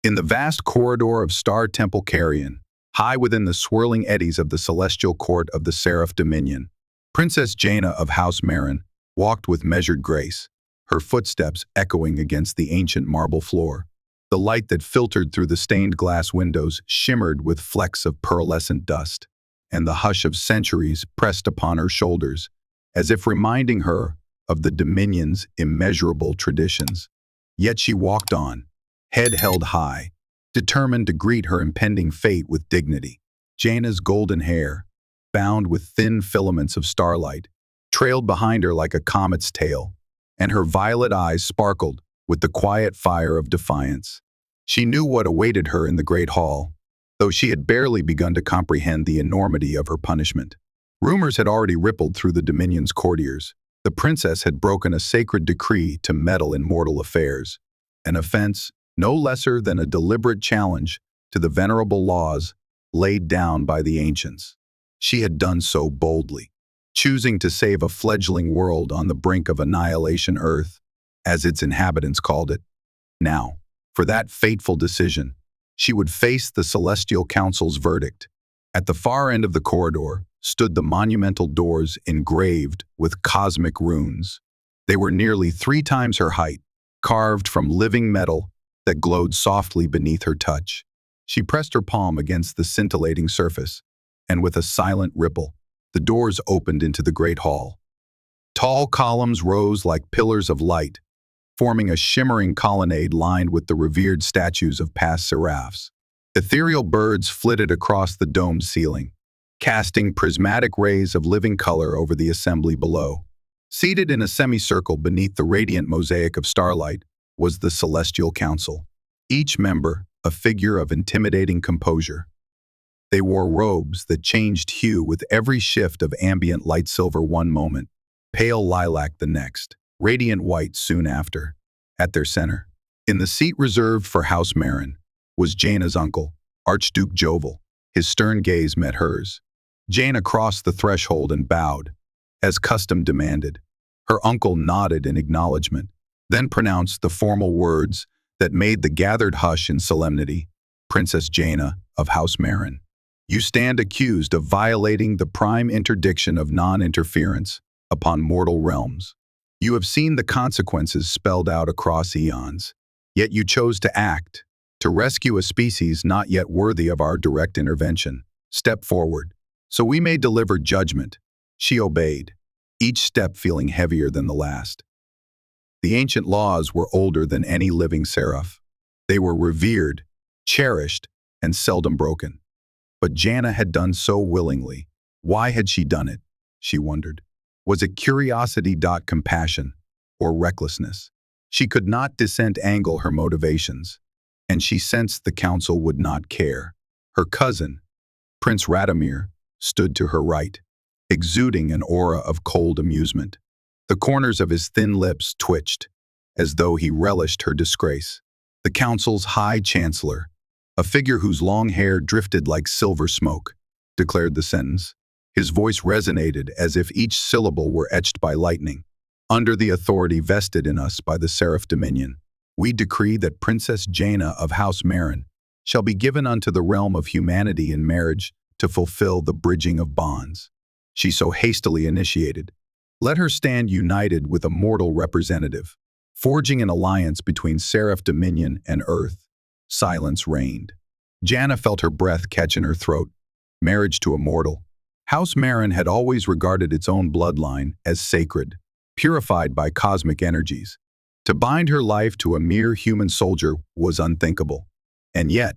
In the vast corridor of Star Temple Carrion, high within the swirling eddies of the celestial court of the Seraph Dominion, Princess Jana of House Marin walked with measured grace, her footsteps echoing against the ancient marble floor. The light that filtered through the stained glass windows shimmered with flecks of pearlescent dust, and the hush of centuries pressed upon her shoulders, as if reminding her of the Dominion's immeasurable traditions. Yet she walked on, head held high, determined to greet her impending fate with dignity. Jana's golden hair, bound with thin filaments of starlight, trailed behind her like a comet's tail, and her violet eyes sparkled with the quiet fire of defiance. She knew what awaited her in the great hall, though she had barely begun to comprehend the enormity of her punishment. Rumors had already rippled through the Dominion's courtiers. The princess had broken a sacred decree to meddle in mortal affairs, an offense no lesser than a deliberate challenge to the venerable laws laid down by the ancients. She had done so boldly, choosing to save a fledgling world on the brink of annihilation Earth, as its inhabitants called it. Now, for that fateful decision, she would face the Celestial Council's verdict. At the far end of the corridor stood the monumental doors engraved with cosmic runes. They were nearly 3 times her height, carved from living metal that glowed softly beneath her touch. She pressed her palm against the scintillating surface, and with a silent ripple, the doors opened into the great hall. Tall columns rose like pillars of light, forming a shimmering colonnade lined with the revered statues of past seraphs. Ethereal birds flitted across the domed ceiling, casting prismatic rays of living color over the assembly below. Seated in a semicircle beneath the radiant mosaic of starlight was the Celestial Council, each member a figure of intimidating composure. They wore robes that changed hue with every shift of ambient light silver one moment, pale lilac the next, radiant white soon after. At their center, in the seat reserved for House Marin, was Jana's uncle, Archduke Jovel. His stern gaze met hers. Jana crossed the threshold and bowed, as custom demanded. Her uncle nodded in acknowledgement, then pronounced the formal words that made the gathered hush in solemnity. Princess Jana of House Marin, you stand accused of violating the prime interdiction of non-interference upon mortal realms. You have seen the consequences spelled out across eons, yet you chose to act, to rescue a species not yet worthy of our direct intervention. Step forward, so we may deliver judgment. She obeyed, each step feeling heavier than the last. The ancient laws were older than any living seraph. They were revered, cherished, and seldom broken. But Jana had done so willingly. Why had she done it? She wondered. Was it curiosity, compassion, or recklessness? She could not disentangle her motivations, and she sensed the council would not care. Her cousin, Prince Radomir, stood to her right, exuding an aura of cold amusement. The corners of his thin lips twitched, as though he relished her disgrace. The council's High Chancellor, a figure whose long hair drifted like silver smoke, declared the sentence. His voice resonated as if each syllable were etched by lightning. Under the authority vested in us by the Seraph Dominion, we decree that Princess Jana of House Marin shall be given unto the realm of humanity in marriage to fulfill the bridging of bonds she so hastily initiated. Let her stand united with a mortal representative, forging an alliance between Seraph Dominion and Earth. Silence reigned. Jana felt her breath catch in her throat. Marriage to a mortal. House Marin had always regarded its own bloodline as sacred, purified by cosmic energies. To bind her life to a mere human soldier was unthinkable. And yet,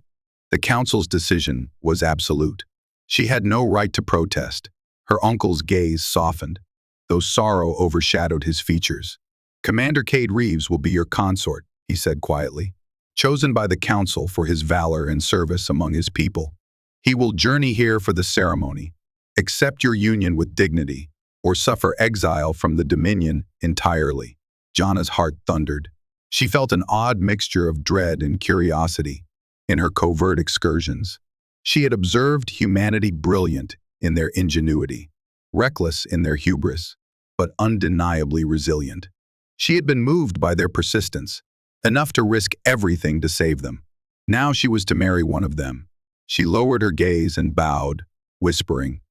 the council's decision was absolute. She had no right to protest. Her uncle's gaze softened, though sorrow overshadowed his features. Commander Cade Reaves will be your consort, he said quietly, chosen by the council for his valor and service among his people. He will journey here for the ceremony, accept your union with dignity, or suffer exile from the Dominion entirely. Jana's heart thundered. She felt an odd mixture of dread and curiosity in her covert excursions. She had observed humanity brilliant in their ingenuity, reckless in their hubris, but undeniably resilient. She had been moved by their persistence, enough to risk everything to save them. Now she was to marry one of them. She lowered her gaze and bowed, whispering,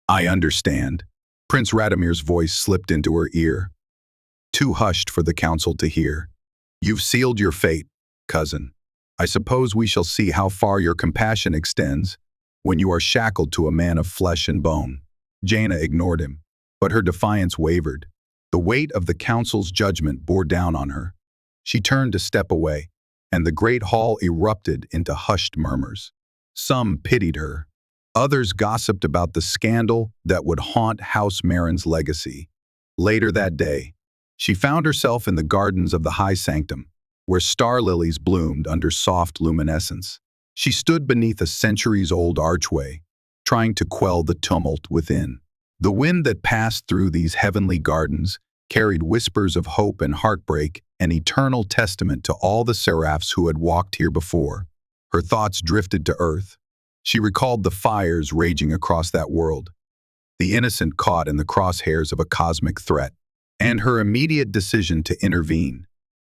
"I understand." Prince Radamir's voice slipped into her ear, too hushed for the council to hear. "You've sealed your fate, cousin. I suppose we shall see how far your compassion extends when you are shackled to a man of flesh and bone." Jana ignored him, but her defiance wavered. The weight of the council's judgment bore down on her. She turned to step away, and the great hall erupted into hushed murmurs. Some pitied her. Others gossiped about the scandal that would haunt House Marin's legacy. Later that day, she found herself in the gardens of the high sanctum, where star lilies bloomed under soft luminescence. She stood beneath a centuries-old archway, trying to quell the tumult within. The wind that passed through these heavenly gardens carried whispers of hope and heartbreak, an eternal testament to all the seraphs who had walked here before. Her thoughts drifted to earth. She recalled the fires raging across that world, the innocent caught in the crosshairs of a cosmic threat, and her immediate decision to intervene.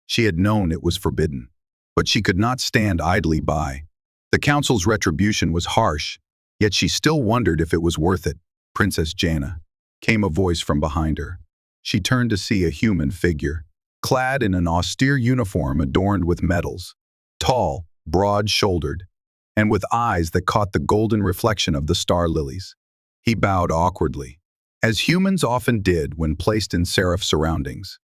She had known it was forbidden, but she could not stand idly by. The council's retribution was harsh, yet she still wondered if it was worth it. "Princess Jana," came a voice from behind her. She turned to see a human figure, clad in an austere uniform adorned with medals, tall, broad-shouldered, and with eyes that caught the golden reflection of the star lilies. He bowed awkwardly, as humans often did when placed in seraph surroundings.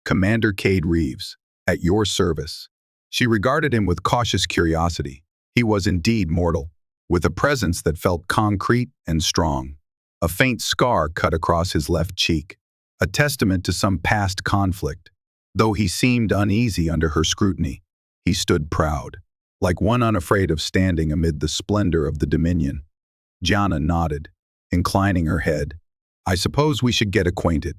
"Commander Cade Reaves, at your service." She regarded him with cautious curiosity. He was indeed mortal, with a presence that felt concrete and strong. A faint scar cut across his left cheek, a testament to some past conflict. Though he seemed uneasy under her scrutiny, he stood proud, like one unafraid of standing amid the splendor of the Dominion. Jana nodded, inclining her head. "I suppose we should get acquainted.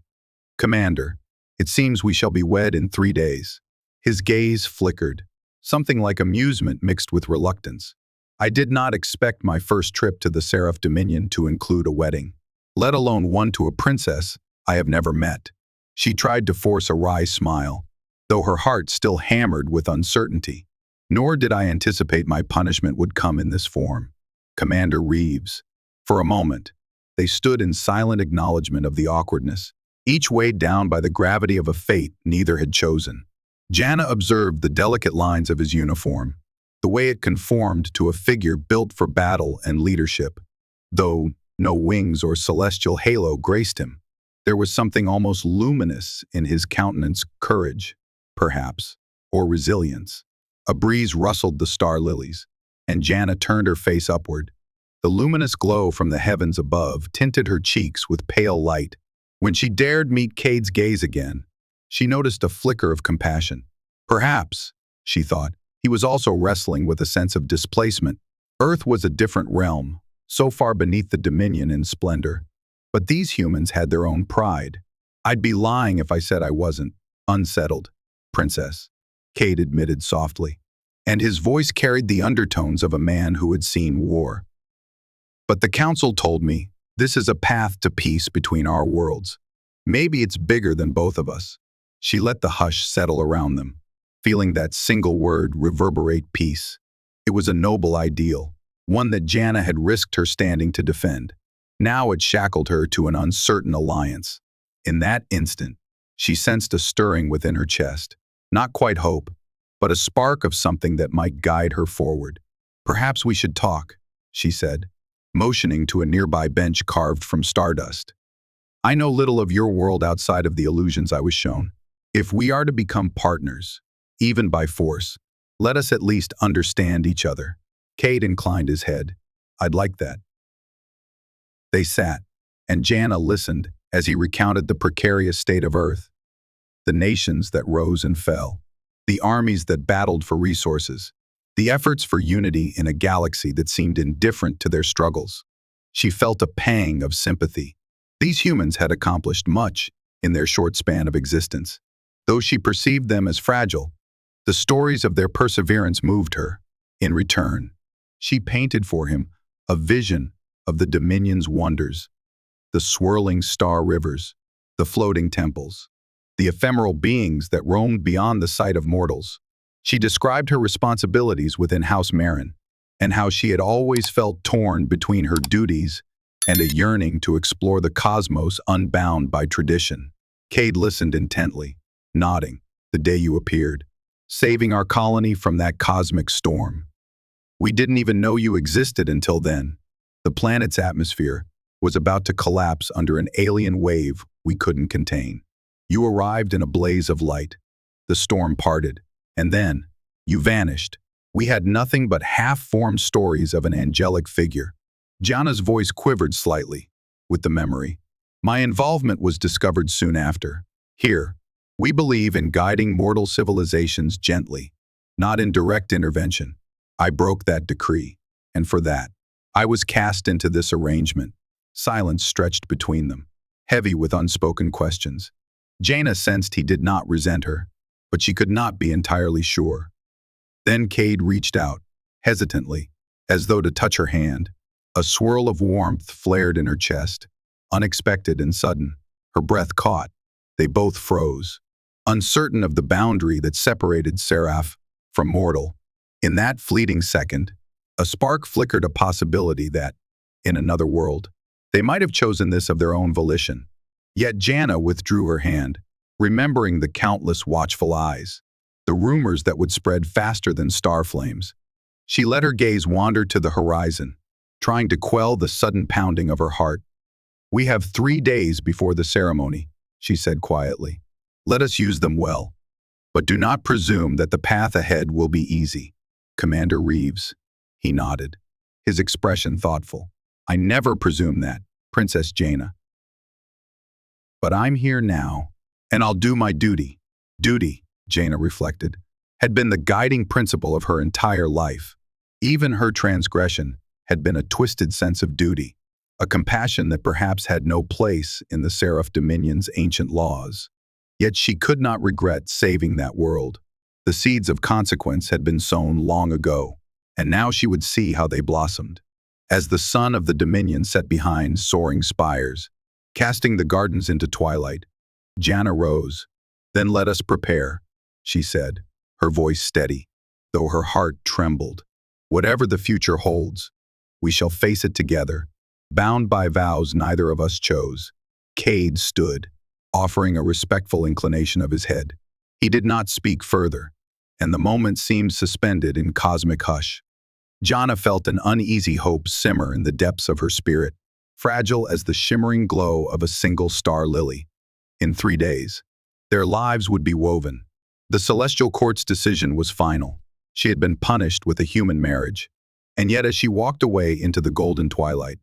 Commander, it seems we shall be wed in 3 days." His gaze flickered, something like amusement mixed with reluctance. "I did not expect my first trip to the Seraph Dominion to include a wedding, let alone one to a princess I have never met." She tried to force a wry smile, though her heart still hammered with uncertainty. "Nor did I anticipate my punishment would come in this form, Commander Reaves." For a moment, they stood in silent acknowledgement of the awkwardness, each weighed down by the gravity of a fate neither had chosen. Jana observed the delicate lines of his uniform, the way it conformed to a figure built for battle and leadership. Though no wings or celestial halo graced him, there was something almost luminous in his countenance, courage, perhaps, or resilience. A breeze rustled the star lilies, and Jana turned her face upward. The luminous glow from the heavens above tinted her cheeks with pale light. When she dared meet Cade's gaze again, she noticed a flicker of compassion. Perhaps, she thought, he was also wrestling with a sense of displacement. Earth was a different realm, so far beneath the Dominion in splendor. But these humans had their own pride. "I'd be lying if I said I wasn't unsettled, Princess," Cade admitted softly, and his voice carried the undertones of a man who had seen war. "But the council told me this is a path to peace between our worlds. Maybe it's bigger than both of us." She let the hush settle around them, feeling that single word reverberate peace. It was a noble ideal, one that Jana had risked her standing to defend. Now it shackled her to an uncertain alliance. In that instant, she sensed a stirring within her chest. Not quite hope, but a spark of something that might guide her forward. "Perhaps we should talk," she said, motioning to a nearby bench carved from stardust. "I know little of your world outside of the illusions I was shown. If we are to become partners, even by force, let us at least understand each other." Cade inclined his head. "I'd like that." They sat, and Jana listened as he recounted the precarious state of Earth, the nations that rose and fell, the armies that battled for resources, the efforts for unity in a galaxy that seemed indifferent to their struggles. She felt a pang of sympathy. These humans had accomplished much in their short span of existence. Though she perceived them as fragile, the stories of their perseverance moved her. In return, she painted for him a vision of the Dominion's wonders, the swirling star rivers, the floating temples, the ephemeral beings that roamed beyond the sight of mortals. She described her responsibilities within House Marin and how she had always felt torn between her duties and a yearning to explore the cosmos unbound by tradition. Cade listened intently, nodding. The day you appeared, saving our colony from that cosmic storm. We didn't even know you existed until then. The planet's atmosphere was about to collapse under an alien wave we couldn't contain. You arrived in a blaze of light. The storm parted, and then you vanished. We had nothing but half-formed stories of an angelic figure. Jana's voice quivered slightly with the memory. My involvement was discovered soon after. Here, we believe in guiding mortal civilizations gently, not in direct intervention. I broke that decree, and for that, I was cast into this arrangement. Silence stretched between them, heavy with unspoken questions. Jana sensed he did not resent her, but she could not be entirely sure. Then Cade reached out, hesitantly, as though to touch her hand. A swirl of warmth flared in her chest, unexpected and sudden. Her breath caught. They both froze, uncertain of the boundary that separated seraph from mortal. In that fleeting second, a spark flickered a possibility that, in another world, they might have chosen this of their own volition. Yet Jana withdrew her hand, remembering the countless watchful eyes, the rumors that would spread faster than star flames. She let her gaze wander to the horizon, trying to quell the sudden pounding of her heart. We have 3 days before the ceremony, she said quietly. Let us use them well. But do not presume that the path ahead will be easy. Commander Reaves. He nodded, his expression thoughtful. I never presume that, Princess Jana. But I'm here now, and I'll do my duty. Duty, Jana reflected, had been the guiding principle of her entire life. Even her transgression had been a twisted sense of duty, a compassion that perhaps had no place in the Seraph Dominion's ancient laws. Yet she could not regret saving that world. The seeds of consequence had been sown long ago, and now she would see how they blossomed. As the sun of the Dominion set behind soaring spires, casting the gardens into twilight, Jana rose. Then let us prepare, she said, her voice steady, though her heart trembled. Whatever the future holds, we shall face it together, bound by vows neither of us chose. Cade stood, offering a respectful inclination of his head. He did not speak further, and the moment seemed suspended in cosmic hush. Jana felt an uneasy hope simmer in the depths of her spirit, fragile as the shimmering glow of a single star lily. In 3 days, their lives would be woven. The Celestial Court's decision was final. She had been punished with a human marriage. And yet as she walked away into the golden twilight,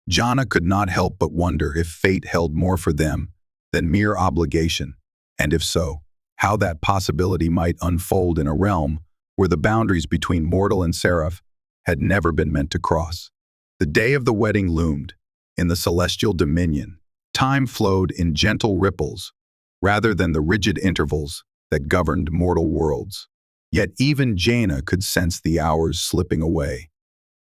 Jana could not help but wonder if fate held more for them than mere obligation, and if so, how that possibility might unfold in a realm where the boundaries between mortal and seraph had never been meant to cross. The day of the wedding loomed. In the celestial dominion, time flowed in gentle ripples, rather than the rigid intervals that governed mortal worlds. Yet even Jana could sense the hours slipping away.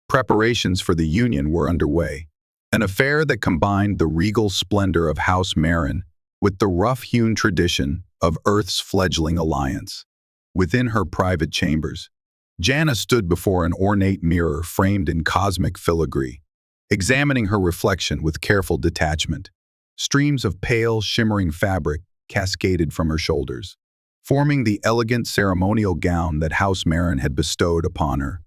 Preparations for the union were underway, an affair that combined the regal splendor of House Marin with the rough-hewn tradition of Earth's fledgling alliance. Within her private chambers, Jana stood before an ornate mirror framed in cosmic filigree, examining her reflection with careful detachment. Streams of pale, shimmering fabric cascaded from her shoulders, forming the elegant ceremonial gown that House Marin had bestowed upon her.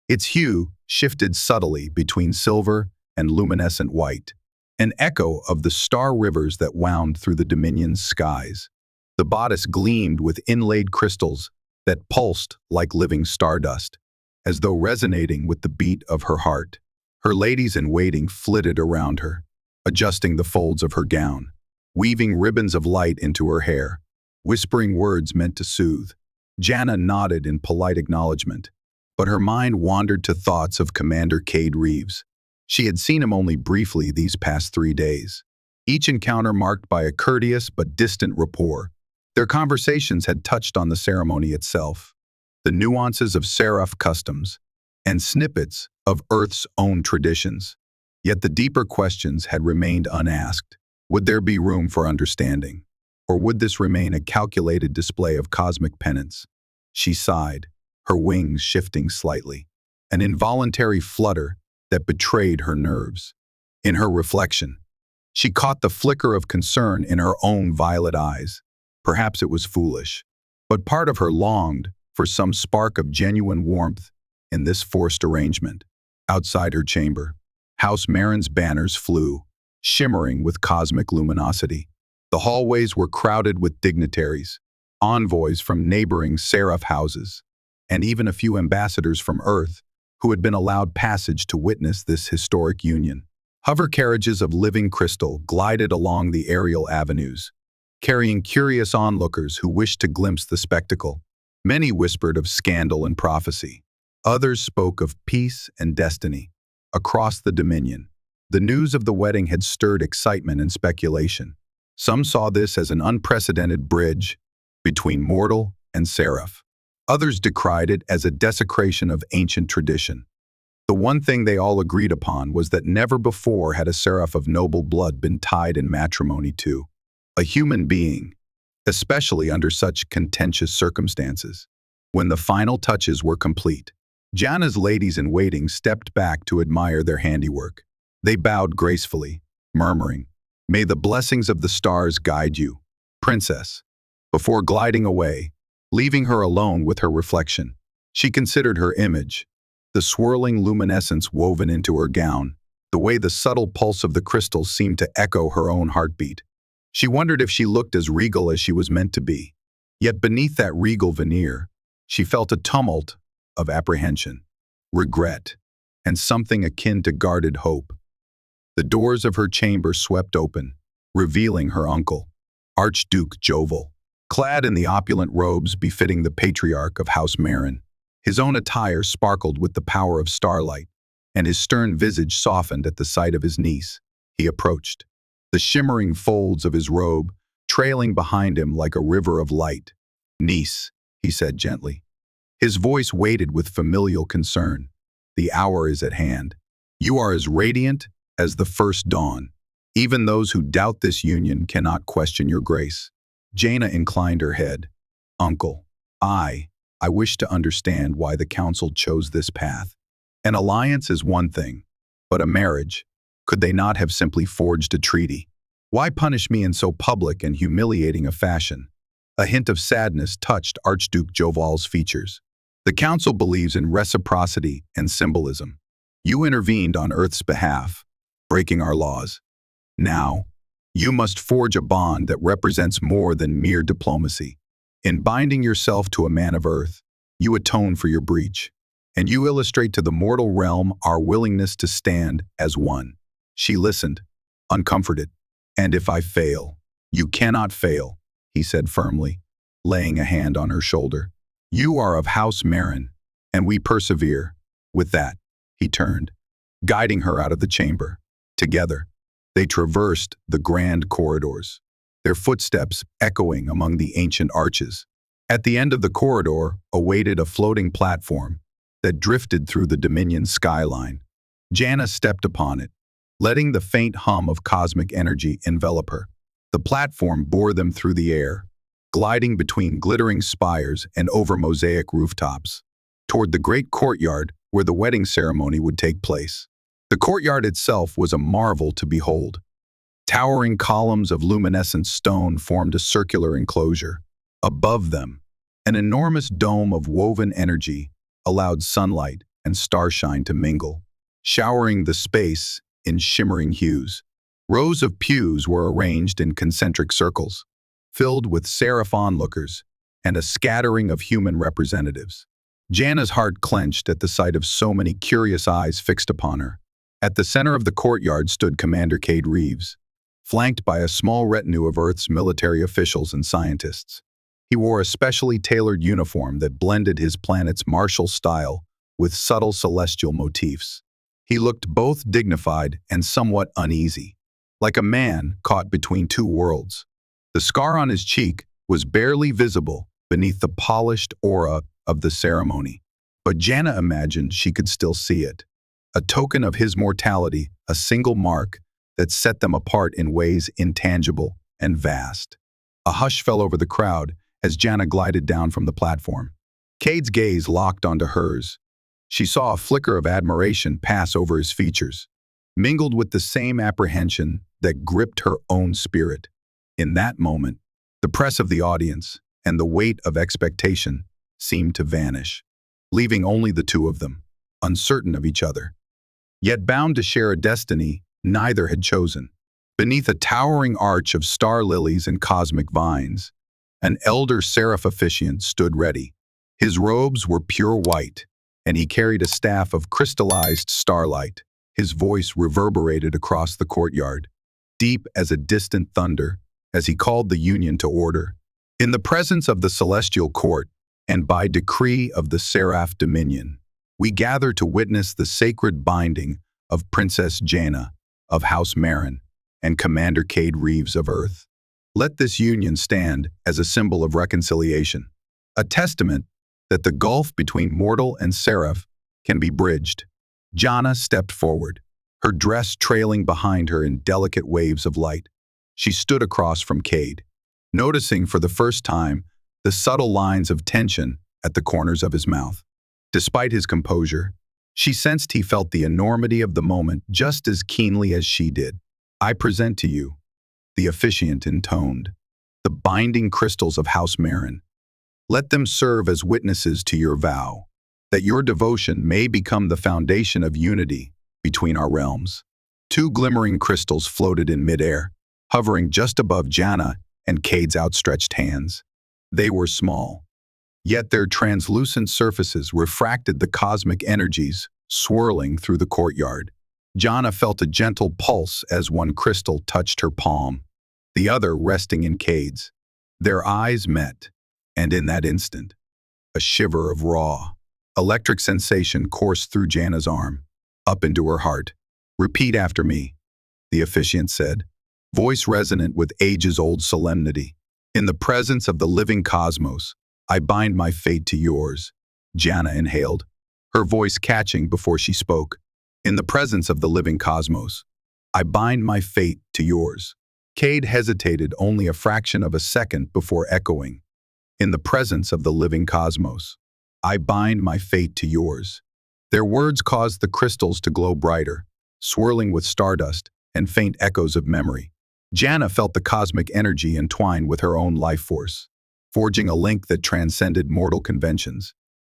Its hue shifted subtly between silver and luminescent white, an echo of the star rivers that wound through the Dominion's skies. The bodice gleamed with inlaid crystals that pulsed like living stardust, as though resonating with the beat of her heart. Her ladies-in-waiting flitted around her, adjusting the folds of her gown, weaving ribbons of light into her hair, whispering words meant to soothe. Jana nodded in polite acknowledgement, but her mind wandered to thoughts of Commander Cade Reaves. She had seen him only briefly these past 3 days, each encounter marked by a courteous but distant rapport. Their conversations had touched on the ceremony itself, the nuances of seraph customs, and snippets of Earth's own traditions. Yet the deeper questions had remained unasked. Would there be room for understanding? Or would this remain a calculated display of cosmic penance? She sighed, her wings shifting slightly, an involuntary flutter that betrayed her nerves. In her reflection, she caught the flicker of concern in her own violet eyes. Perhaps it was foolish, but part of her longed for some spark of genuine warmth in this forced arrangement. Outside her chamber, House Marin's banners flew, shimmering with cosmic luminosity. The hallways were crowded with dignitaries, envoys from neighboring seraph houses, and even a few ambassadors from Earth who had been allowed passage to witness this historic union. Hover carriages of living crystal glided along the aerial avenues, carrying curious onlookers who wished to glimpse the spectacle. Many whispered of scandal and prophecy. Others spoke of peace and destiny. Across the Dominion, the news of the wedding had stirred excitement and speculation. Some saw this as an unprecedented bridge between mortal and seraph. Others decried it as a desecration of ancient tradition. The one thing they all agreed upon was that never before had a seraph of noble blood been tied in matrimony to a human being, especially under such contentious circumstances. When the final touches were complete, Jana's ladies-in-waiting stepped back to admire their handiwork. They bowed gracefully, murmuring, "May the blessings of the stars guide you, princess." Before gliding away, leaving her alone with her reflection, she considered her image, the swirling luminescence woven into her gown, the way the subtle pulse of the crystals seemed to echo her own heartbeat. She wondered if she looked as regal as she was meant to be. Yet beneath that regal veneer, she felt a tumult of apprehension, regret, and something akin to guarded hope. The doors of her chamber swept open, revealing her uncle, Archduke Jovel, clad in the opulent robes befitting the patriarch of House Marin. His own attire sparkled with the power of starlight, and his stern visage softened at the sight of his niece. He approached, the shimmering folds of his robe trailing behind him like a river of light. "Niece," he said gently. His voice weighted with familial concern. "The hour is at hand. You are as radiant as the first dawn. Even those who doubt this union cannot question your grace." Jana inclined her head. "Uncle, I wish to understand why the council chose this path. An alliance is one thing, but a marriage, could they not have simply forged a treaty? Why punish me in so public and humiliating a fashion?" A hint of sadness touched Archduke Joval's features. "The council believes in reciprocity and symbolism. You intervened on Earth's behalf, breaking our laws. Now, you must forge a bond that represents more than mere diplomacy. In binding yourself to a man of Earth, you atone for your breach, and you illustrate to the mortal realm our willingness to stand as one." She listened, uncomforted. "And if I fail, you cannot fail," he said firmly, laying a hand on her shoulder. "You are of House Marin, and we persevere." With that, he turned, guiding her out of the chamber. Together, they traversed the grand corridors, their footsteps echoing among the ancient arches. At the end of the corridor awaited a floating platform that drifted through the Dominion skyline. Jana stepped upon it, letting the faint hum of cosmic energy envelop her. The platform bore them through the air, gliding between glittering spires and over mosaic rooftops, toward the great courtyard where the wedding ceremony would take place. The courtyard itself was a marvel to behold. Towering columns of luminescent stone formed a circular enclosure. Above them, an enormous dome of woven energy allowed sunlight and starshine to mingle, showering the space in shimmering hues. Rows of pews were arranged in concentric circles, filled with seraph onlookers and a scattering of human representatives. Jana's heart clenched at the sight of so many curious eyes fixed upon her. At the center of the courtyard stood Commander Cade Reaves, flanked by a small retinue of Earth's military officials and scientists. He wore a specially tailored uniform that blended his planet's martial style with subtle celestial motifs. He looked both dignified and somewhat uneasy, like a man caught between two worlds. The scar on his cheek was barely visible beneath the polished aura of the ceremony, but Jana imagined she could still see it. A token of his mortality, a single mark that set them apart in ways intangible and vast. A hush fell over the crowd as Jana glided down from the platform. Cade's gaze locked onto hers. She saw a flicker of admiration pass over his features, mingled with the same apprehension that gripped her own spirit. In that moment, the press of the audience and the weight of expectation seemed to vanish, leaving only the two of them, uncertain of each other. Yet bound to share a destiny neither had chosen. Beneath a towering arch of star lilies and cosmic vines, an elder seraph officiant stood ready. His robes were pure white, and he carried a staff of crystallized starlight. His voice reverberated across the courtyard, deep as a distant thunder, as he called the union to order. In the presence of the celestial court, and by decree of the seraph dominion, we gather to witness the sacred binding of Princess Jana of House Marin and Commander Cade Reaves of Earth. Let this union stand as a symbol of reconciliation, a testament that the gulf between mortal and seraph can be bridged. Jana stepped forward, her dress trailing behind her in delicate waves of light. She stood across from Cade, noticing for the first time the subtle lines of tension at the corners of his mouth. Despite his composure, she sensed he felt the enormity of the moment just as keenly as she did. "I present to you," the officiant intoned, "the binding crystals of House Marin. Let them serve as witnesses to your vow, that your devotion may become the foundation of unity between our realms." Two glimmering crystals floated in midair, hovering just above Jana and Cade's outstretched hands. They were small, yet their translucent surfaces refracted the cosmic energies swirling through the courtyard. Jana felt a gentle pulse as one crystal touched her palm, the other resting in Cade's. Their eyes met, and in that instant, a shiver of raw, electric sensation coursed through Jana's arm, up into her heart. "Repeat after me," the officiant said, voice resonant with ages-old solemnity. "In the presence of the living cosmos, I bind my fate to yours." Jana inhaled, her voice catching before she spoke. "In the presence of the living cosmos, I bind my fate to yours." Cade hesitated only a fraction of a second before echoing, "In the presence of the living cosmos, I bind my fate to yours." Their words caused the crystals to glow brighter, swirling with stardust and faint echoes of memory. Jana felt the cosmic energy entwine with her own life force, forging a link that transcended mortal conventions.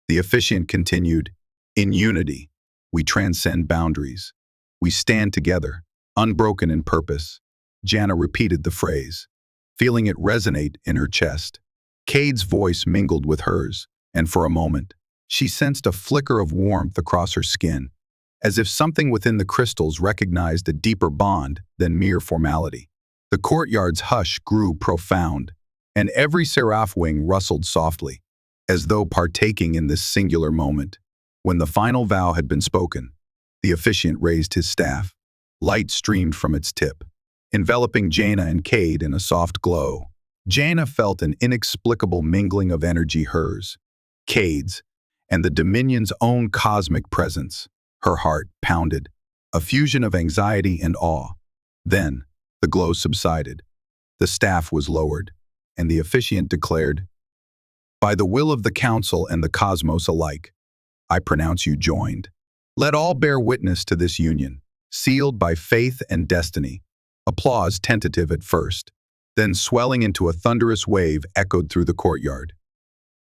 The officiant continued, "In unity, we transcend boundaries. We stand together, unbroken in purpose." Jana repeated the phrase, feeling it resonate in her chest. Cade's voice mingled with hers, and for a moment, she sensed a flicker of warmth across her skin, as if something within the crystals recognized a deeper bond than mere formality. The courtyard's hush grew profound, and every seraph wing rustled softly, as though partaking in this singular moment. When the final vow had been spoken, the officiant raised his staff. Light streamed from its tip, enveloping Jana and Cade in a soft glow. Jana felt an inexplicable mingling of energy, hers, Cade's, and the Dominion's own cosmic presence. Her heart pounded, a fusion of anxiety and awe. Then, the glow subsided. The staff was lowered, and the officiant declared, "By the will of the council and the cosmos alike, I pronounce you joined. Let all bear witness to this union, sealed by faith and destiny." Applause, tentative at first, then swelling into a thunderous wave, echoed through the courtyard.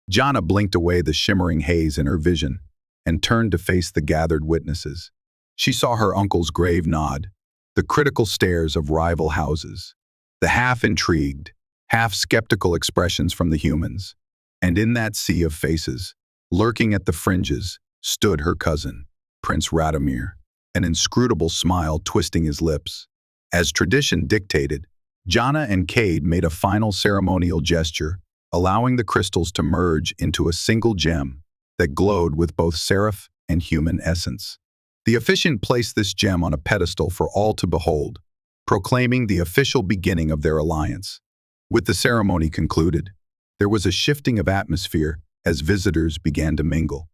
Jana blinked away the shimmering haze in her vision and turned to face the gathered witnesses. She saw her uncle's grave nod, the critical stares of rival houses, the half-intrigued, half-skeptical expressions from the humans, and in that sea of faces, lurking at the fringes, stood her cousin, Prince Radomir, an inscrutable smile twisting his lips. As tradition dictated, Jana and Cade made a final ceremonial gesture, allowing the crystals to merge into a single gem that glowed with both seraph and human essence. The officiant placed this gem on a pedestal for all to behold, proclaiming the official beginning of their alliance. With the ceremony concluded, there was a shifting of atmosphere as visitors began to mingle.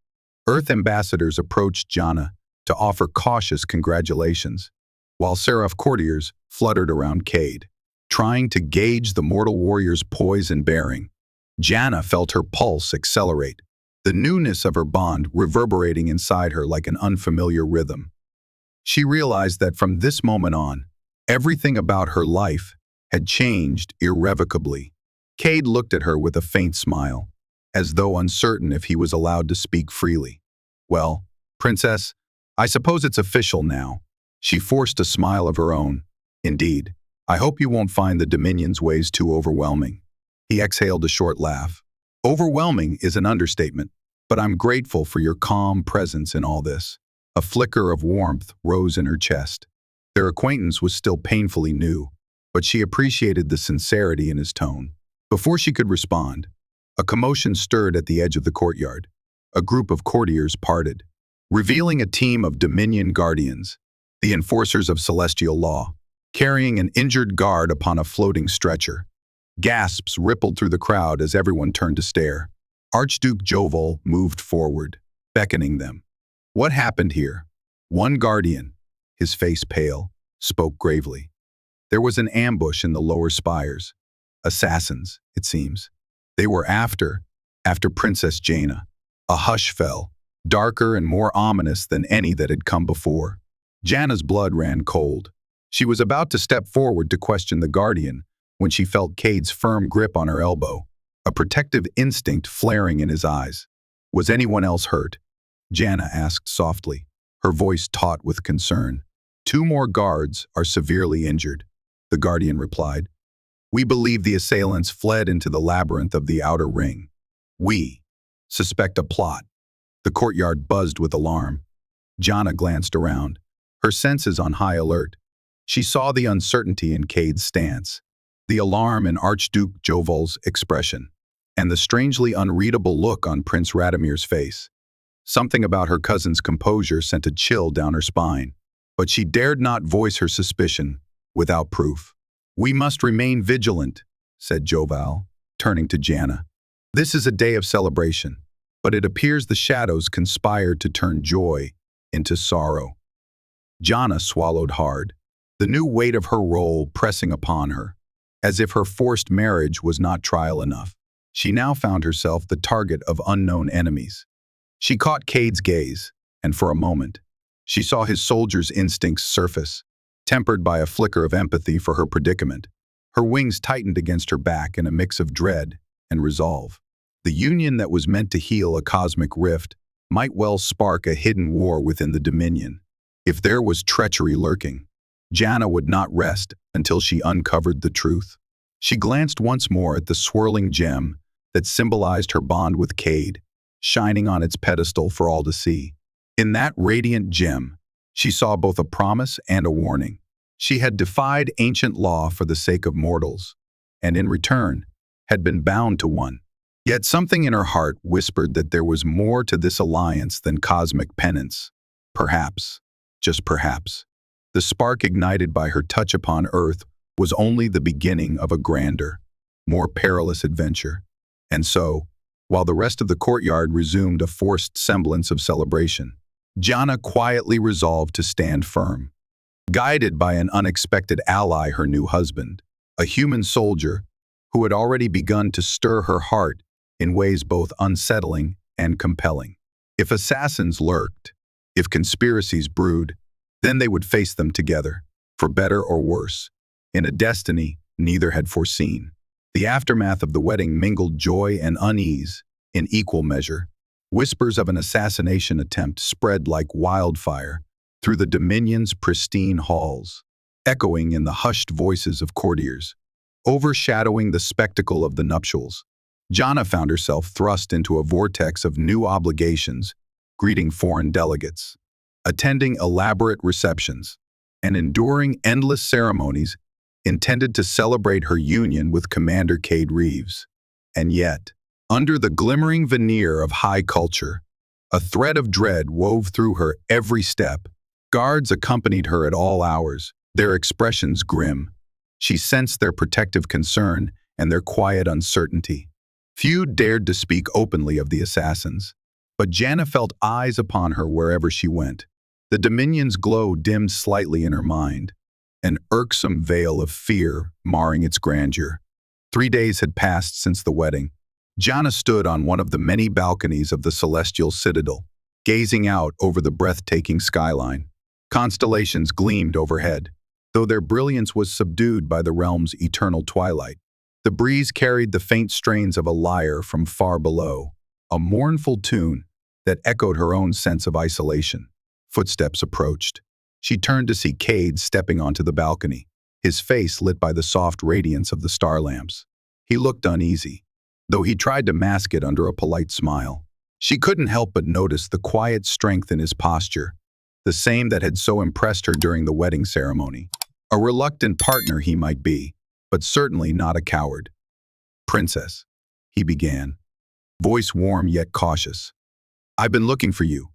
Earth ambassadors approached Jana to offer cautious congratulations, while seraph courtiers fluttered around Cade, trying to gauge the mortal warrior's poise and bearing. Jana felt her pulse accelerate, the newness of her bond reverberating inside her like an unfamiliar rhythm. She realized that from this moment on, everything about her life had changed irrevocably. Cade looked at her with a faint smile, as though uncertain if he was allowed to speak freely. "Well, Princess, I suppose it's official now." She forced a smile of her own. "Indeed, I hope you won't find the Dominion's ways too overwhelming." He exhaled a short laugh. "Overwhelming is an understatement, but I'm grateful for your calm presence in all this." A flicker of warmth rose in her chest. Their acquaintance was still painfully new, but she appreciated the sincerity in his tone. Before she could respond, a commotion stirred at the edge of the courtyard. A group of courtiers parted, revealing a team of Dominion guardians, the enforcers of celestial law, carrying an injured guard upon a floating stretcher. Gasps rippled through the crowd as everyone turned to stare. Archduke Joval moved forward, beckoning them. "What happened here?" One guardian, his face pale, spoke gravely. "There was an ambush in the lower spires. Assassins, it seems. They were after Princess Jana." A hush fell, darker and more ominous than any that had come before. Jana's blood ran cold. She was about to step forward to question the guardian when she felt Cade's firm grip on her elbow, a protective instinct flaring in his eyes. "Was anyone else hurt?" Jana asked softly, her voice taut with concern. "2 more guards are severely injured," the guardian replied. "We believe the assailants fled into the labyrinth of the outer ring. We suspect a plot." The courtyard buzzed with alarm. Jana glanced around, her senses on high alert. She saw the uncertainty in Cade's stance, the alarm in Archduke Joval's expression, and the strangely unreadable look on Prince Radomir's face. Something about her cousin's composure sent a chill down her spine, but she dared not voice her suspicion without proof. "We must remain vigilant," said Joval, turning to Jana. "This is a day of celebration, but it appears the shadows conspired to turn joy into sorrow." Jana swallowed hard, the new weight of her role pressing upon her, as if her forced marriage was not trial enough. She now found herself the target of unknown enemies. She caught Cade's gaze, and for a moment, she saw his soldier's instincts surface, tempered by a flicker of empathy for her predicament. Her wings tightened against her back in a mix of dread and resolve. The union that was meant to heal a cosmic rift might well spark a hidden war within the Dominion. If there was treachery lurking, Jana would not rest until she uncovered the truth. She glanced once more at the swirling gem that symbolized her bond with Cade, shining on its pedestal for all to see. In that radiant gem, she saw both a promise and a warning. She had defied ancient law for the sake of mortals, and in return, had been bound to one. Yet something in her heart whispered that there was more to this alliance than cosmic penance. Perhaps, just perhaps, the spark ignited by her touch upon Earth was only the beginning of a grander, more perilous adventure. And so, while the rest of the courtyard resumed a forced semblance of celebration, Jana quietly resolved to stand firm. Guided by an unexpected ally, her new husband, a human soldier who had already begun to stir her heart in ways both unsettling and compelling. If assassins lurked, if conspiracies brewed, then they would face them together, for better or worse, in a destiny neither had foreseen. The aftermath of the wedding mingled joy and unease in equal measure. Whispers of an assassination attempt spread like wildfire through the Dominion's pristine halls, echoing in the hushed voices of courtiers. Overshadowing the spectacle of the nuptials, Jana found herself thrust into a vortex of new obligations, greeting foreign delegates, attending elaborate receptions, and enduring endless ceremonies intended to celebrate her union with Commander Cade Reaves. And yet, under the glimmering veneer of high culture, a thread of dread wove through her every step. Guards accompanied her at all hours, their expressions grim. She sensed their protective concern and their quiet uncertainty. Few dared to speak openly of the assassins, but Jana felt eyes upon her wherever she went. The Dominion's glow dimmed slightly in her mind, an irksome veil of fear marring its grandeur. 3 days had passed since the wedding, Jana stood on one of the many balconies of the celestial citadel, gazing out over the breathtaking skyline. Constellations gleamed overhead, though their brilliance was subdued by the realm's eternal twilight. The breeze carried the faint strains of a lyre from far below, a mournful tune that echoed her own sense of isolation. Footsteps approached. She turned to see Cade stepping onto the balcony, his face lit by the soft radiance of the star lamps. He looked uneasy, though he tried to mask it under a polite smile. She couldn't help but notice the quiet strength in his posture, the same that had so impressed her during the wedding ceremony. A reluctant partner he might be, but certainly not a coward. "Princess," he began, voice warm yet cautious. "I've been looking for you.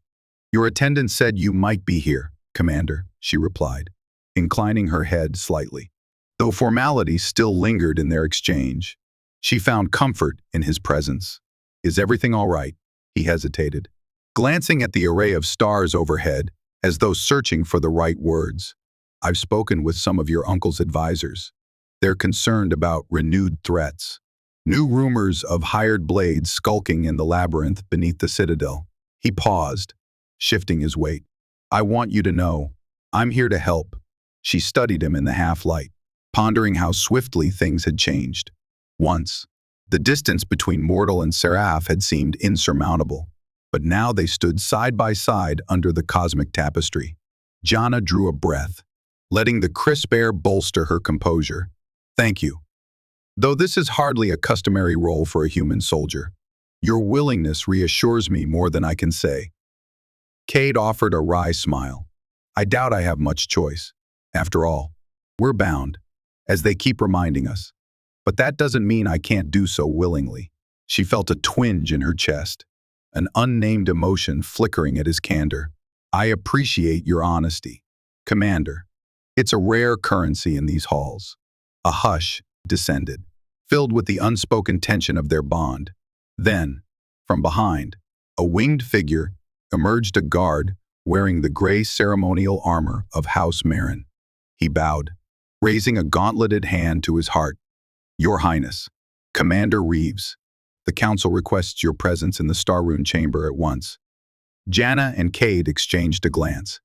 Your attendant said you might be here, Commander," she replied, inclining her head slightly. Though formalities still lingered in their exchange, she found comfort in his presence. "Is everything all right?" He hesitated, glancing at the array of stars overhead as though searching for the right words. "I've spoken with some of your uncle's advisors. They're concerned about renewed threats. New rumors of hired blades skulking in the labyrinth beneath the citadel." He paused, shifting his weight. "I want you to know, I'm here to help." She studied him in the half-light, pondering how swiftly things had changed. Once, the distance between mortal and seraph had seemed insurmountable, but now they stood side by side under the cosmic tapestry. Jana drew a breath, letting the crisp air bolster her composure. "Thank you. Though this is hardly a customary role for a human soldier, your willingness reassures me more than I can say." Cade offered a wry smile. "I doubt I have much choice. After all, we're bound, as they keep reminding us. But that doesn't mean I can't do so willingly." She felt a twinge in her chest, an unnamed emotion flickering at his candor. "I appreciate your honesty, Commander. It's a rare currency in these halls." A hush descended, filled with the unspoken tension of their bond. Then, from behind, a winged figure emerged, a guard wearing the gray ceremonial armor of House Marin. He bowed, raising a gauntleted hand to his heart. "Your Highness, Commander Reaves, the Council requests your presence in the Star-Rune chamber at once." Jana and Cade exchanged a glance.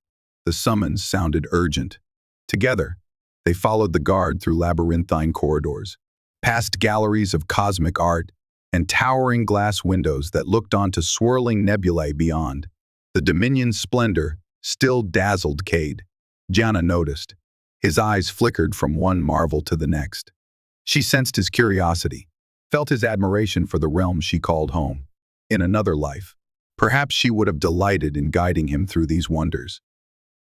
The summons sounded urgent. Together, they followed the guard through labyrinthine corridors, past galleries of cosmic art and towering glass windows that looked onto swirling nebulae beyond. The Dominion's splendor still dazzled Cade. Jana noticed. His eyes flickered from one marvel to the next. She sensed his curiosity, felt his admiration for the realm she called home. In another life, perhaps she would have delighted in guiding him through these wonders.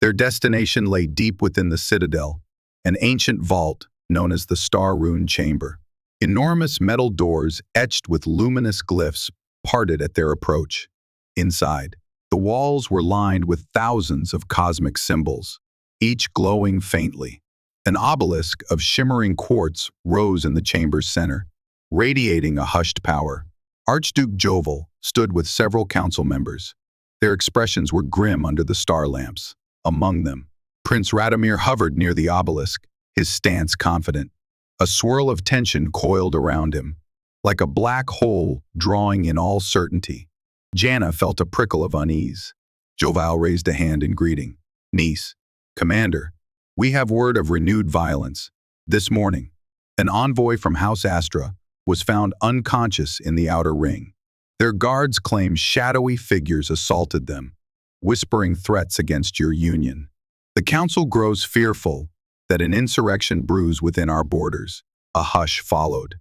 Their destination lay deep within the citadel, an ancient vault known as the Star-Rune Chamber. Enormous metal doors etched with luminous glyphs parted at their approach. Inside, the walls were lined with thousands of cosmic symbols, each glowing faintly. An obelisk of shimmering quartz rose in the chamber's center, radiating a hushed power. Archduke Jovel stood with several council members. Their expressions were grim under the star lamps. Among them, Prince Radomir hovered near the obelisk, his stance confident. A swirl of tension coiled around him, like a black hole drawing in all certainty. Jana felt a prickle of unease. Joval raised a hand in greeting. "Niece, Commander, we have word of renewed violence. This morning, an envoy from House Astra was found unconscious in the outer ring. Their guards claim shadowy figures assaulted them, whispering threats against your union. The council grows fearful that an insurrection brews within our borders." A hush followed.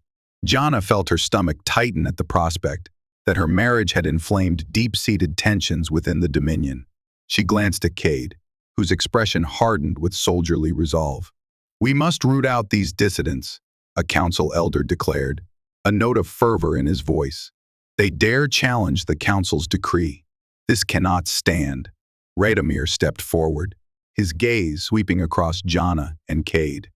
Jana felt her stomach tighten at the prospect that her marriage had inflamed deep-seated tensions within the Dominion. She glanced at Cade, whose expression hardened with soldierly resolve. "We must root out these dissidents," a council elder declared, a note of fervor in his voice. "They dare challenge the council's decree. This cannot stand." Radomir stepped forward, his gaze sweeping across Jana and Cade.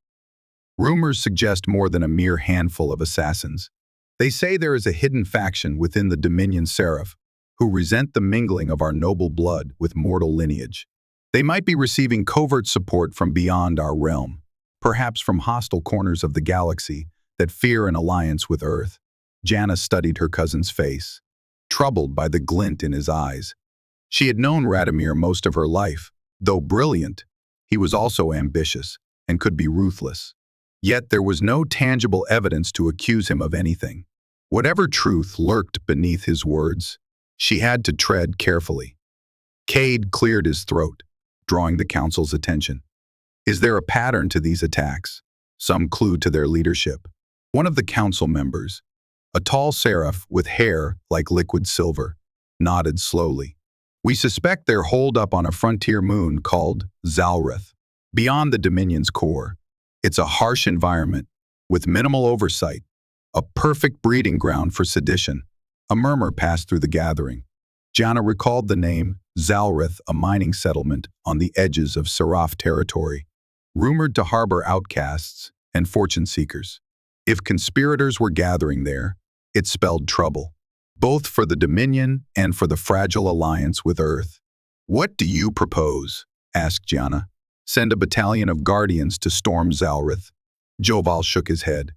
"Rumors suggest more than a mere handful of assassins. They say there is a hidden faction within the Dominion Seraph who resent the mingling of our noble blood with mortal lineage. They might be receiving covert support from beyond our realm, perhaps from hostile corners of the galaxy that fear an alliance with Earth. Jana studied her cousin's face, troubled by the glint in his eyes. She had known Radomir most of her life. Though brilliant, he was also ambitious and could be ruthless. Yet there was no tangible evidence to accuse him of anything. Whatever truth lurked beneath his words, she had to tread carefully. Cade cleared his throat, drawing the council's attention. Is there a pattern to these attacks? Some clue to their leadership? One of the council members, a tall seraph with hair like liquid silver, nodded slowly. We suspect they're holed up on a frontier moon called Zalrith, beyond the Dominion's core. It's a harsh environment, with minimal oversight, a perfect breeding ground for sedition. A murmur passed through the gathering. Jana recalled the name Zalrith, a mining settlement on the edges of Seraph territory, rumored to harbor outcasts and fortune seekers. If conspirators were gathering there, it spelled trouble, both for the Dominion and for the fragile alliance with Earth. What do you propose? Asked Jana. Send a battalion of guardians to storm Zalrith. Joval shook his head.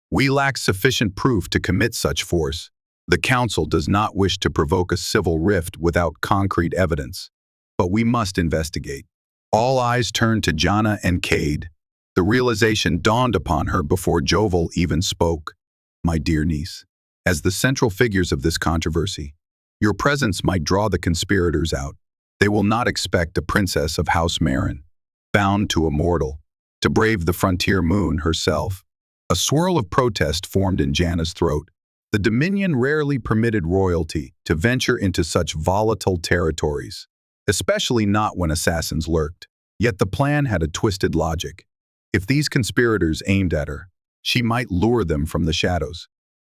We lack sufficient proof to commit such force. The Council does not wish to provoke a civil rift without concrete evidence. But we must investigate. All eyes turned to Jana and Cade. The realization dawned upon her before Joval even spoke. My dear niece, as the central figures of this controversy, your presence might draw the conspirators out. They will not expect a princess of House Marin, bound to a mortal, to brave the frontier moon herself. A swirl of protest formed in Jana's throat. The Dominion rarely permitted royalty to venture into such volatile territories, especially not when assassins lurked. Yet the plan had a twisted logic. If these conspirators aimed at her, she might lure them from the shadows.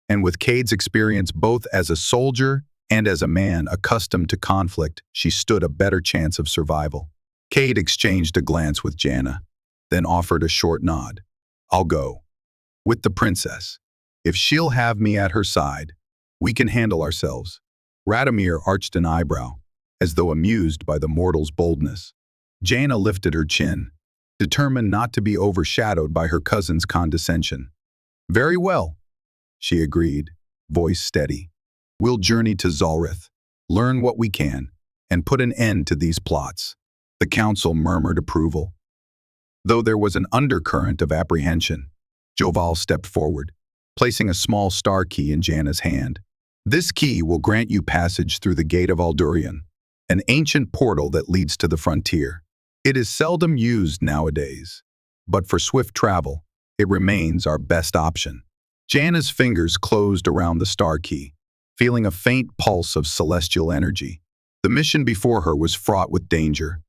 And with Cade's experience both as a soldier and as a man accustomed to conflict, she stood a better chance of survival. Cade exchanged a glance with Jana, then offered a short nod. I'll go. With the princess. If she'll have me at her side, we can handle ourselves. Radomir arched an eyebrow, as though amused by the mortal's boldness. Jana lifted her chin, determined not to be overshadowed by her cousin's condescension. Very well, she agreed, voice steady. We'll journey to Zalrith, learn what we can, and put an end to these plots. The council murmured approval. Though there was an undercurrent of apprehension, Joval stepped forward, placing a small star key in Jana's hand. This key will grant you passage through the Gate of Aldurian, an ancient portal that leads to the frontier. It is seldom used nowadays, but for swift travel, it remains our best option. Jana's fingers closed around the star key, feeling a faint pulse of celestial energy. The mission before her was fraught with danger,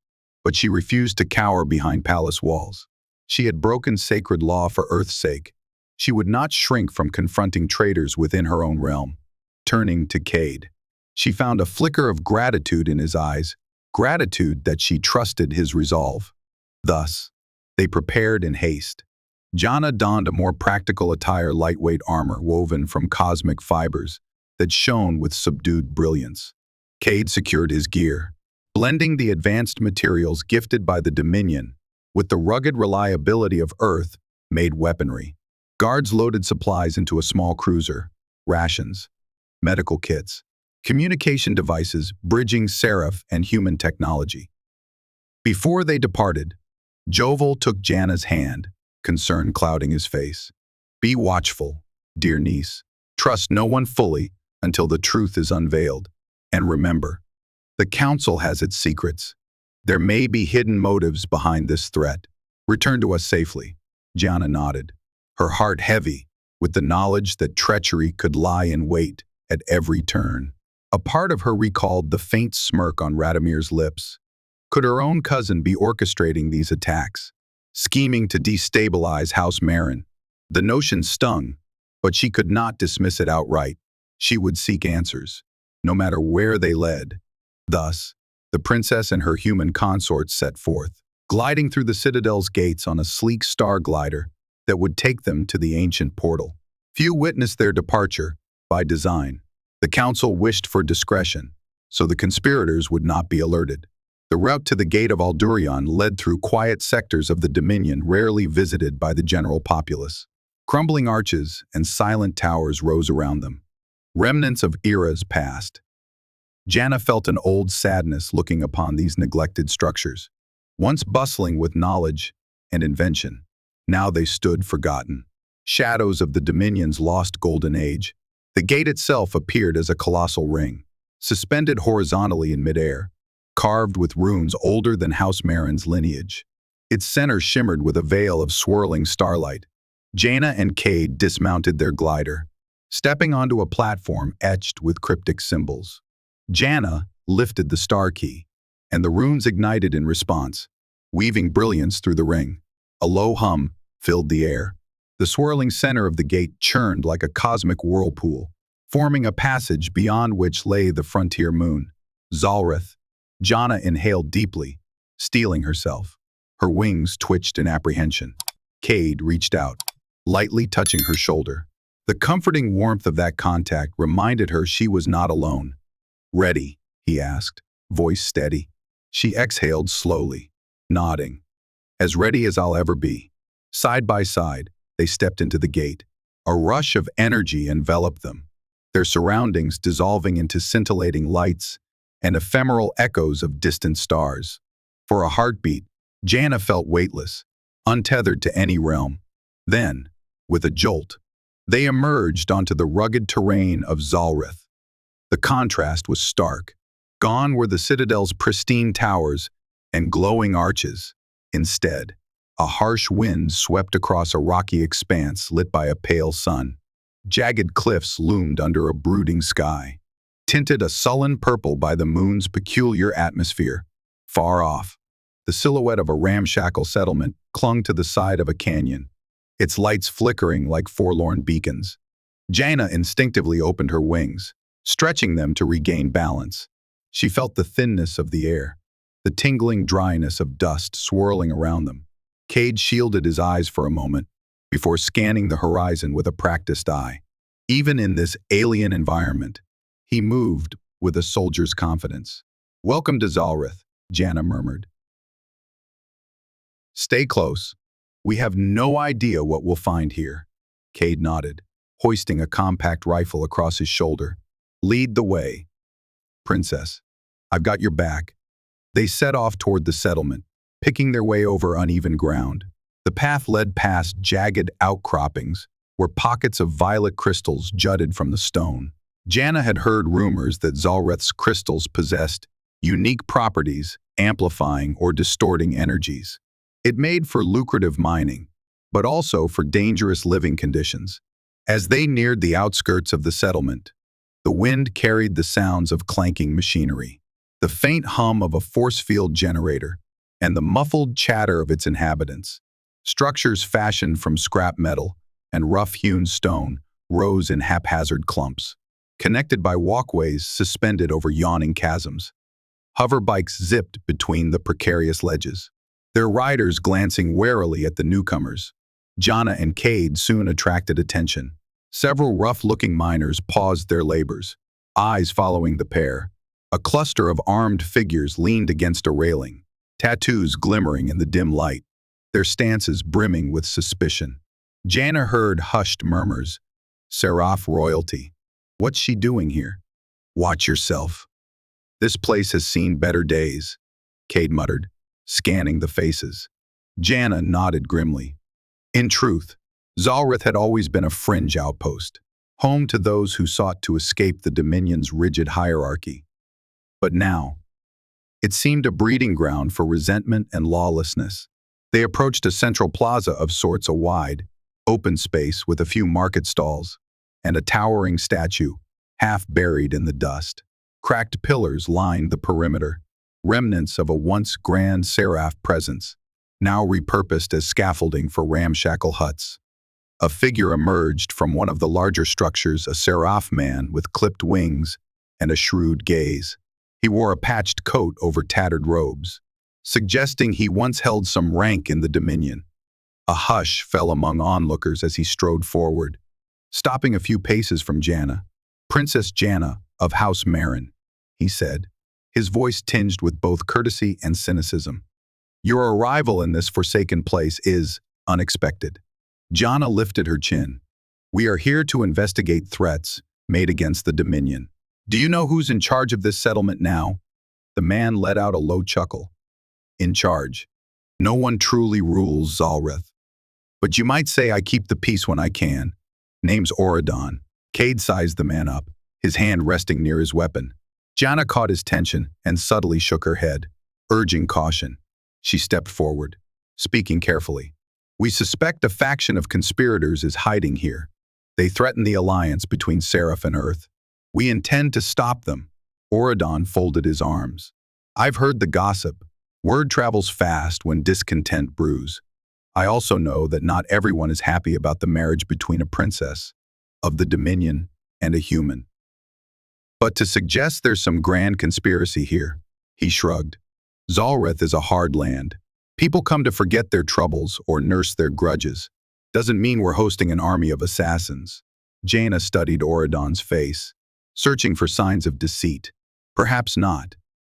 but she refused to cower behind palace walls. She had broken sacred law for Earth's sake. She would not shrink from confronting traitors within her own realm. Turning to Cade, she found a flicker of gratitude in his eyes, gratitude that she trusted his resolve. Thus, they prepared in haste. Jana donned a more practical attire, lightweight armor woven from cosmic fibers that shone with subdued brilliance. Cade secured his gear, blending the advanced materials gifted by the Dominion with the rugged reliability of Earth-made weaponry. Guards loaded supplies into a small cruiser, rations, medical kits, communication devices bridging Seraph and human technology. Before they departed, Joval took Jana's hand, concern clouding his face. Be watchful, dear niece. Trust no one fully until the truth is unveiled. And remember, the Council has its secrets. There may be hidden motives behind this threat. Return to us safely. Jana nodded, her heart heavy with the knowledge that treachery could lie in wait at every turn. A part of her recalled the faint smirk on Radomir's lips. Could her own cousin be orchestrating these attacks, scheming to destabilize House Marin? The notion stung, but she could not dismiss it outright. She would seek answers, no matter where they led. Thus, the princess and her human consorts set forth, gliding through the citadel's gates on a sleek star glider that would take them to the ancient portal. Few witnessed their departure by design. The council wished for discretion, so the conspirators would not be alerted. The route to the Gate of Aldurion led through quiet sectors of the Dominion rarely visited by the general populace. Crumbling arches and silent towers rose around them, remnants of eras past. Jana felt an old sadness looking upon these neglected structures. Once bustling with knowledge and invention, now they stood forgotten. Shadows of the Dominion's lost golden age. The gate itself appeared as a colossal ring, suspended horizontally in midair, carved with runes older than House Marin's lineage. Its center shimmered with a veil of swirling starlight. Jana and Cade dismounted their glider, stepping onto a platform etched with cryptic symbols. Jana lifted the star key, and the runes ignited in response, weaving brilliance through the ring. A low hum filled the air. The swirling center of the gate churned like a cosmic whirlpool, forming a passage beyond which lay the frontier moon. Zalrith. Jana inhaled deeply, steeling herself. Her wings twitched in apprehension. Cade reached out, lightly touching her shoulder. The comforting warmth of that contact reminded her she was not alone. "Ready?" he asked, voice steady. She exhaled slowly, nodding. "As ready as I'll ever be." Side by side, they stepped into the gate. A rush of energy enveloped them, their surroundings dissolving into scintillating lights and ephemeral echoes of distant stars. For a heartbeat, Jana felt weightless, untethered to any realm. Then, with a jolt, they emerged onto the rugged terrain of Zalrith. The contrast was stark. Gone were the citadel's pristine towers and glowing arches. Instead, a harsh wind swept across a rocky expanse lit by a pale sun. Jagged cliffs loomed under a brooding sky, tinted a sullen purple by the moon's peculiar atmosphere. Far off, the silhouette of a ramshackle settlement clung to the side of a canyon, its lights flickering like forlorn beacons. Jana instinctively opened her wings, stretching them to regain balance. She felt the thinness of the air, the tingling dryness of dust swirling around them. Cade shielded his eyes for a moment before scanning the horizon with a practiced eye. Even in this alien environment, he moved with a soldier's confidence. "Welcome to Zalrith," Jana murmured. "Stay close. We have no idea what we'll find here." Cade nodded, hoisting a compact rifle across his shoulder. "Lead the way, Princess. I've got your back." They set off toward the settlement, picking their way over uneven ground. The path led past jagged outcroppings where pockets of violet crystals jutted from the stone. Jana had heard rumors that Zalrith's crystals possessed unique properties, amplifying or distorting energies. It made for lucrative mining, but also for dangerous living conditions. As they neared the outskirts of the settlement, the wind carried the sounds of clanking machinery, the faint hum of a force field generator, and the muffled chatter of its inhabitants. Structures fashioned from scrap metal and rough-hewn stone rose in haphazard clumps, connected by walkways suspended over yawning chasms. Hover bikes zipped between the precarious ledges, their riders glancing warily at the newcomers. Jana and Cade soon attracted attention. Several rough-looking miners paused their labors, eyes following the pair. A cluster of armed figures leaned against a railing, tattoos glimmering in the dim light, their stances brimming with suspicion. Jana heard hushed murmurs. "Seraph royalty. What's she doing here?" "Watch yourself. This place has seen better days," Cade muttered, scanning the faces. Jana nodded grimly. In truth, Zalrith had always been a fringe outpost, home to those who sought to escape the Dominion's rigid hierarchy. But now, it seemed a breeding ground for resentment and lawlessness. They approached a central plaza of sorts, a wide, open space with a few market stalls and a towering statue, half buried in the dust. Cracked pillars lined the perimeter, remnants of a once grand seraph presence, now repurposed as scaffolding for ramshackle huts. A figure emerged from one of the larger structures, a seraph man with clipped wings and a shrewd gaze. He wore a patched coat over tattered robes, suggesting he once held some rank in the Dominion. A hush fell among onlookers as he strode forward, stopping a few paces from Jana. "Princess Jana of House Marin," he said, his voice tinged with both courtesy and cynicism. "Your arrival in this forsaken place is unexpected. Jana lifted her chin. We are here to investigate threats made against the Dominion. Do you know who's in charge of this settlement now? The man let out a low chuckle. In charge. No one truly rules Zalrith. But you might say I keep the peace when I can. Name's Oradon. Cade sized the man up, his hand resting near his weapon. Jana caught his tension and subtly shook her head, urging caution. She stepped forward, speaking carefully. We suspect a faction of conspirators is hiding here. They threaten the alliance between Seraph and Earth. We intend to stop them. Oradon folded his arms. I've heard the gossip. Word travels fast when discontent brews. I also know that not everyone is happy about the marriage between a princess of the Dominion and a human. But to suggest there's some grand conspiracy here, he shrugged. Zalrith is a hard land. People come to forget their troubles or nurse their grudges. Doesn't mean we're hosting an army of assassins. Jana studied Oradon's face, searching for signs of deceit. Perhaps not,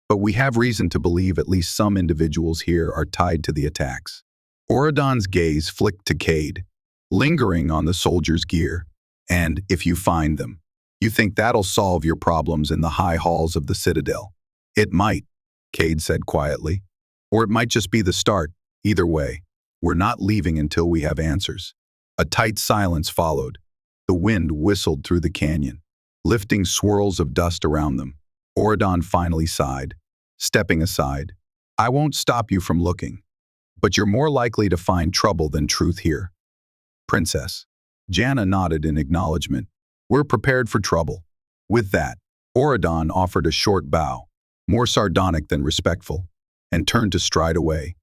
but we have reason to believe at least some individuals here are tied to the attacks. Oradon's gaze flicked to Cade, lingering on the soldier's gear. And if you find them, you think that'll solve your problems in the high halls of the Citadel? It might, Cade said quietly. Or it might just be the start. Either way, we're not leaving until we have answers. A tight silence followed. The wind whistled through the canyon, lifting swirls of dust around them. Oradon finally sighed, stepping aside. I won't stop you from looking, but you're more likely to find trouble than truth here. Princess. Jana nodded in acknowledgement. We're prepared for trouble. With that, Oradon offered a short bow, more sardonic than respectful, and turned to stride away.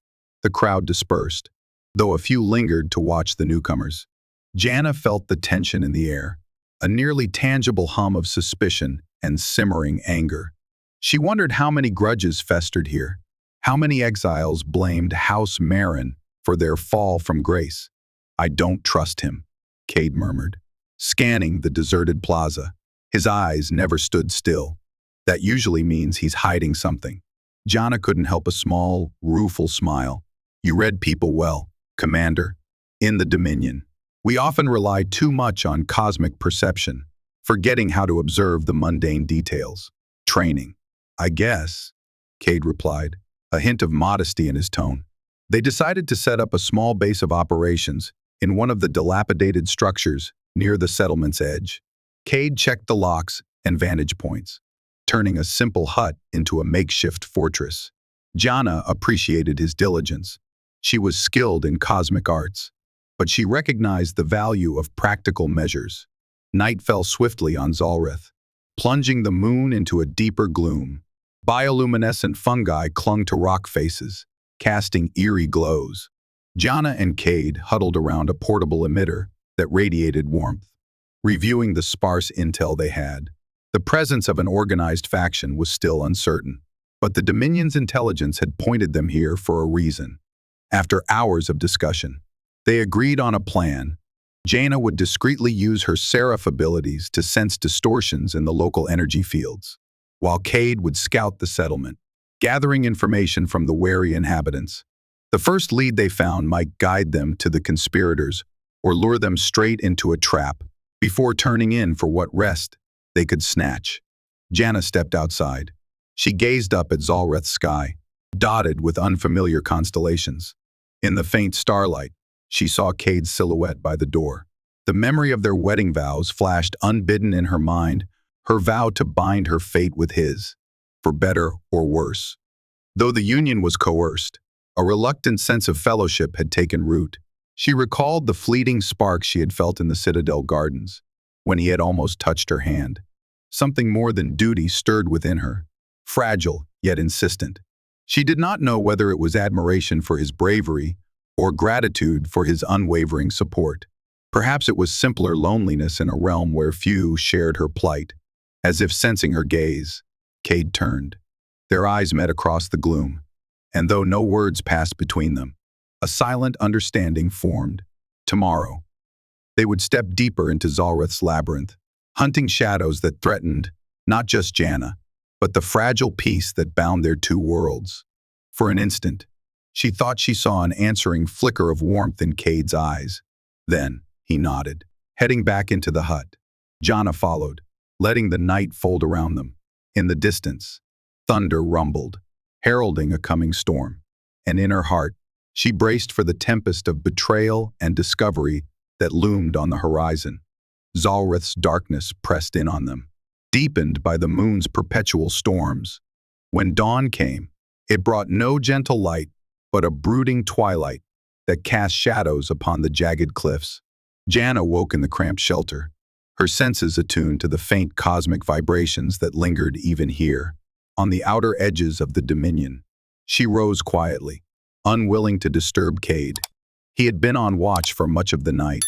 The crowd dispersed, though a few lingered to watch the newcomers. Jana felt the tension in the air, a nearly tangible hum of suspicion and simmering anger. She wondered how many grudges festered here, how many exiles blamed House Marin for their fall from grace. I don't trust him, Cade murmured, scanning the deserted plaza. His eyes never stood still. That usually means he's hiding something. Jana couldn't help a small, rueful smile. You read people well, Commander. In the Dominion, we often rely too much on cosmic perception, forgetting how to observe the mundane details. Training. I guess, Cade replied, a hint of modesty in his tone. They decided to set up a small base of operations in one of the dilapidated structures near the settlement's edge. Cade checked the locks and vantage points, turning a simple hut into a makeshift fortress. Jana appreciated his diligence. She was skilled in cosmic arts, but she recognized the value of practical measures. Night fell swiftly on Zalrith, plunging the moon into a deeper gloom. Bioluminescent fungi clung to rock faces, casting eerie glows. Jana and Cade huddled around a portable emitter that radiated warmth, reviewing the sparse intel they had. The presence of an organized faction was still uncertain, but the Dominion's intelligence had pointed them here for a reason. After hours of discussion, they agreed on a plan. Jana would discreetly use her Seraph abilities to sense distortions in the local energy fields, while Cade would scout the settlement, gathering information from the wary inhabitants. The first lead they found might guide them to the conspirators or lure them straight into a trap before turning in for what rest they could snatch. Jana stepped outside. She gazed up at Zalrith's sky, dotted with unfamiliar constellations. In the faint starlight, she saw Cade's silhouette by the door. The memory of their wedding vows flashed unbidden in her mind, her vow to bind her fate with his, for better or worse. Though the union was coerced, a reluctant sense of fellowship had taken root. She recalled the fleeting spark she had felt in the Citadel gardens, when he had almost touched her hand. Something more than duty stirred within her, fragile yet insistent. She did not know whether it was admiration for his bravery or gratitude for his unwavering support. Perhaps it was simpler loneliness in a realm where few shared her plight. As if sensing her gaze, Cade turned. Their eyes met across the gloom, and though no words passed between them, a silent understanding formed. Tomorrow, they would step deeper into Zalrith's labyrinth, hunting shadows that threatened not just Jana, but the fragile peace that bound their two worlds. For an instant, she thought she saw an answering flicker of warmth in Cade's eyes, Then he nodded, heading back into the hut. Jana followed, letting the night fold around them. In the distance, thunder rumbled, heralding a coming storm. And in her heart, she braced for the tempest of betrayal and discovery that loomed on the horizon. Zalrith's darkness pressed in on them, deepened by the moon's perpetual storms. When dawn came, it brought no gentle light, but a brooding twilight that cast shadows upon the jagged cliffs. Jana woke in the cramped shelter, her senses attuned to the faint cosmic vibrations that lingered even here. On the outer edges of the Dominion, she rose quietly, unwilling to disturb Cade. He had been on watch for much of the night,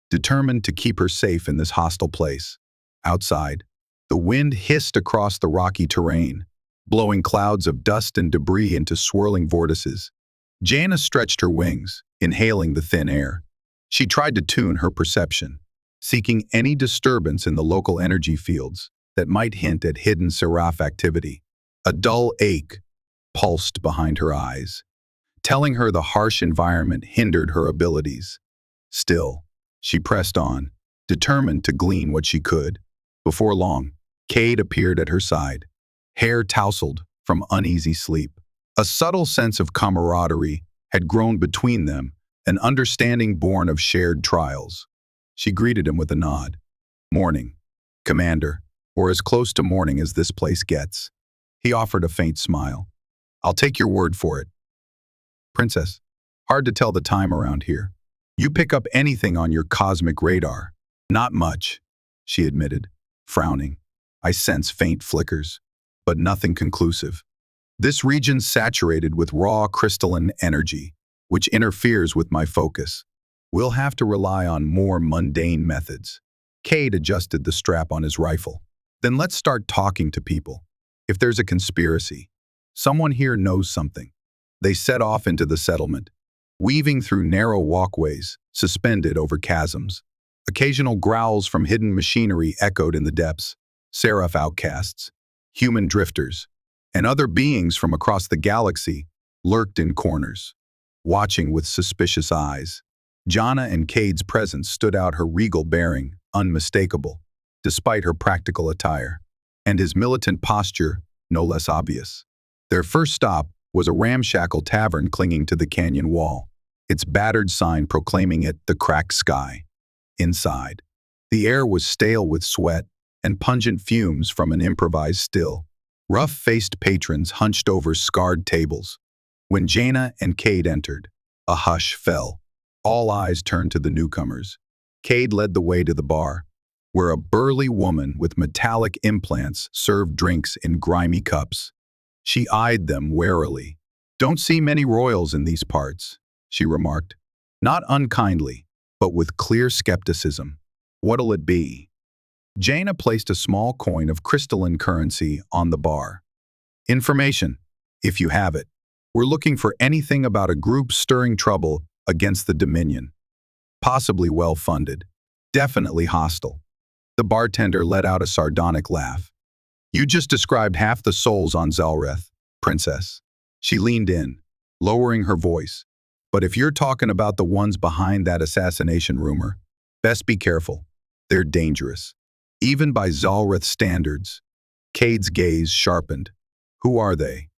determined to keep her safe in this hostile place. Outside, the wind hissed across the rocky terrain, blowing clouds of dust and debris into swirling vortices. Jana stretched her wings, inhaling the thin air. She tried to tune her perception, seeking any disturbance in the local energy fields that might hint at hidden Seraph activity. A dull ache pulsed behind her eyes, telling her the harsh environment hindered her abilities. Still, she pressed on, determined to glean what she could. Before long, Cade appeared at her side, hair tousled from uneasy sleep. A subtle sense of camaraderie had grown between them, an understanding born of shared trials. She greeted him with a nod. "Morning, Commander, or as close to morning as this place gets." He offered a faint smile. "I'll take your word for it." "Princess, hard to tell the time around here. You pick up anything on your cosmic radar?" "Not much," she admitted, frowning. "I sense faint flickers, but nothing conclusive. This region's saturated with raw crystalline energy, which interferes with my focus. We'll have to rely on more mundane methods." Cade adjusted the strap on his rifle. "Then let's start talking to people. If there's a conspiracy, someone here knows something." They set off into the settlement, weaving through narrow walkways, suspended over chasms. Occasional growls from hidden machinery echoed in the depths. Seraph outcasts, human drifters, and other beings from across the galaxy lurked in corners, watching with suspicious eyes. Jana and Cade's presence stood out, her regal bearing, unmistakable, despite her practical attire, and his militant posture no less obvious. Their first stop was a ramshackle tavern clinging to the canyon wall, its battered sign proclaiming it the Cracked Sky. Inside, the air was stale with sweat and pungent fumes from an improvised still. Rough-faced patrons hunched over scarred tables. When Jana and Cade entered, a hush fell. All eyes turned to the newcomers. Cade led the way to the bar, where a burly woman with metallic implants served drinks in grimy cups. She eyed them warily. "Don't see many royals in these parts," she remarked, not unkindly, but with clear skepticism. "What'll it be?" Jana placed a small coin of crystalline currency on the bar. "Information, if you have it. We're looking for anything about a group stirring trouble against the Dominion. Possibly well-funded. Definitely hostile." The bartender let out a sardonic laugh. "You just described half the souls on Zalrith, Princess." She leaned in, lowering her voice. "But if you're talking about the ones behind that assassination rumor, best be careful. They're dangerous. Even by Zalrith standards." Cade's gaze sharpened. "Who are they?"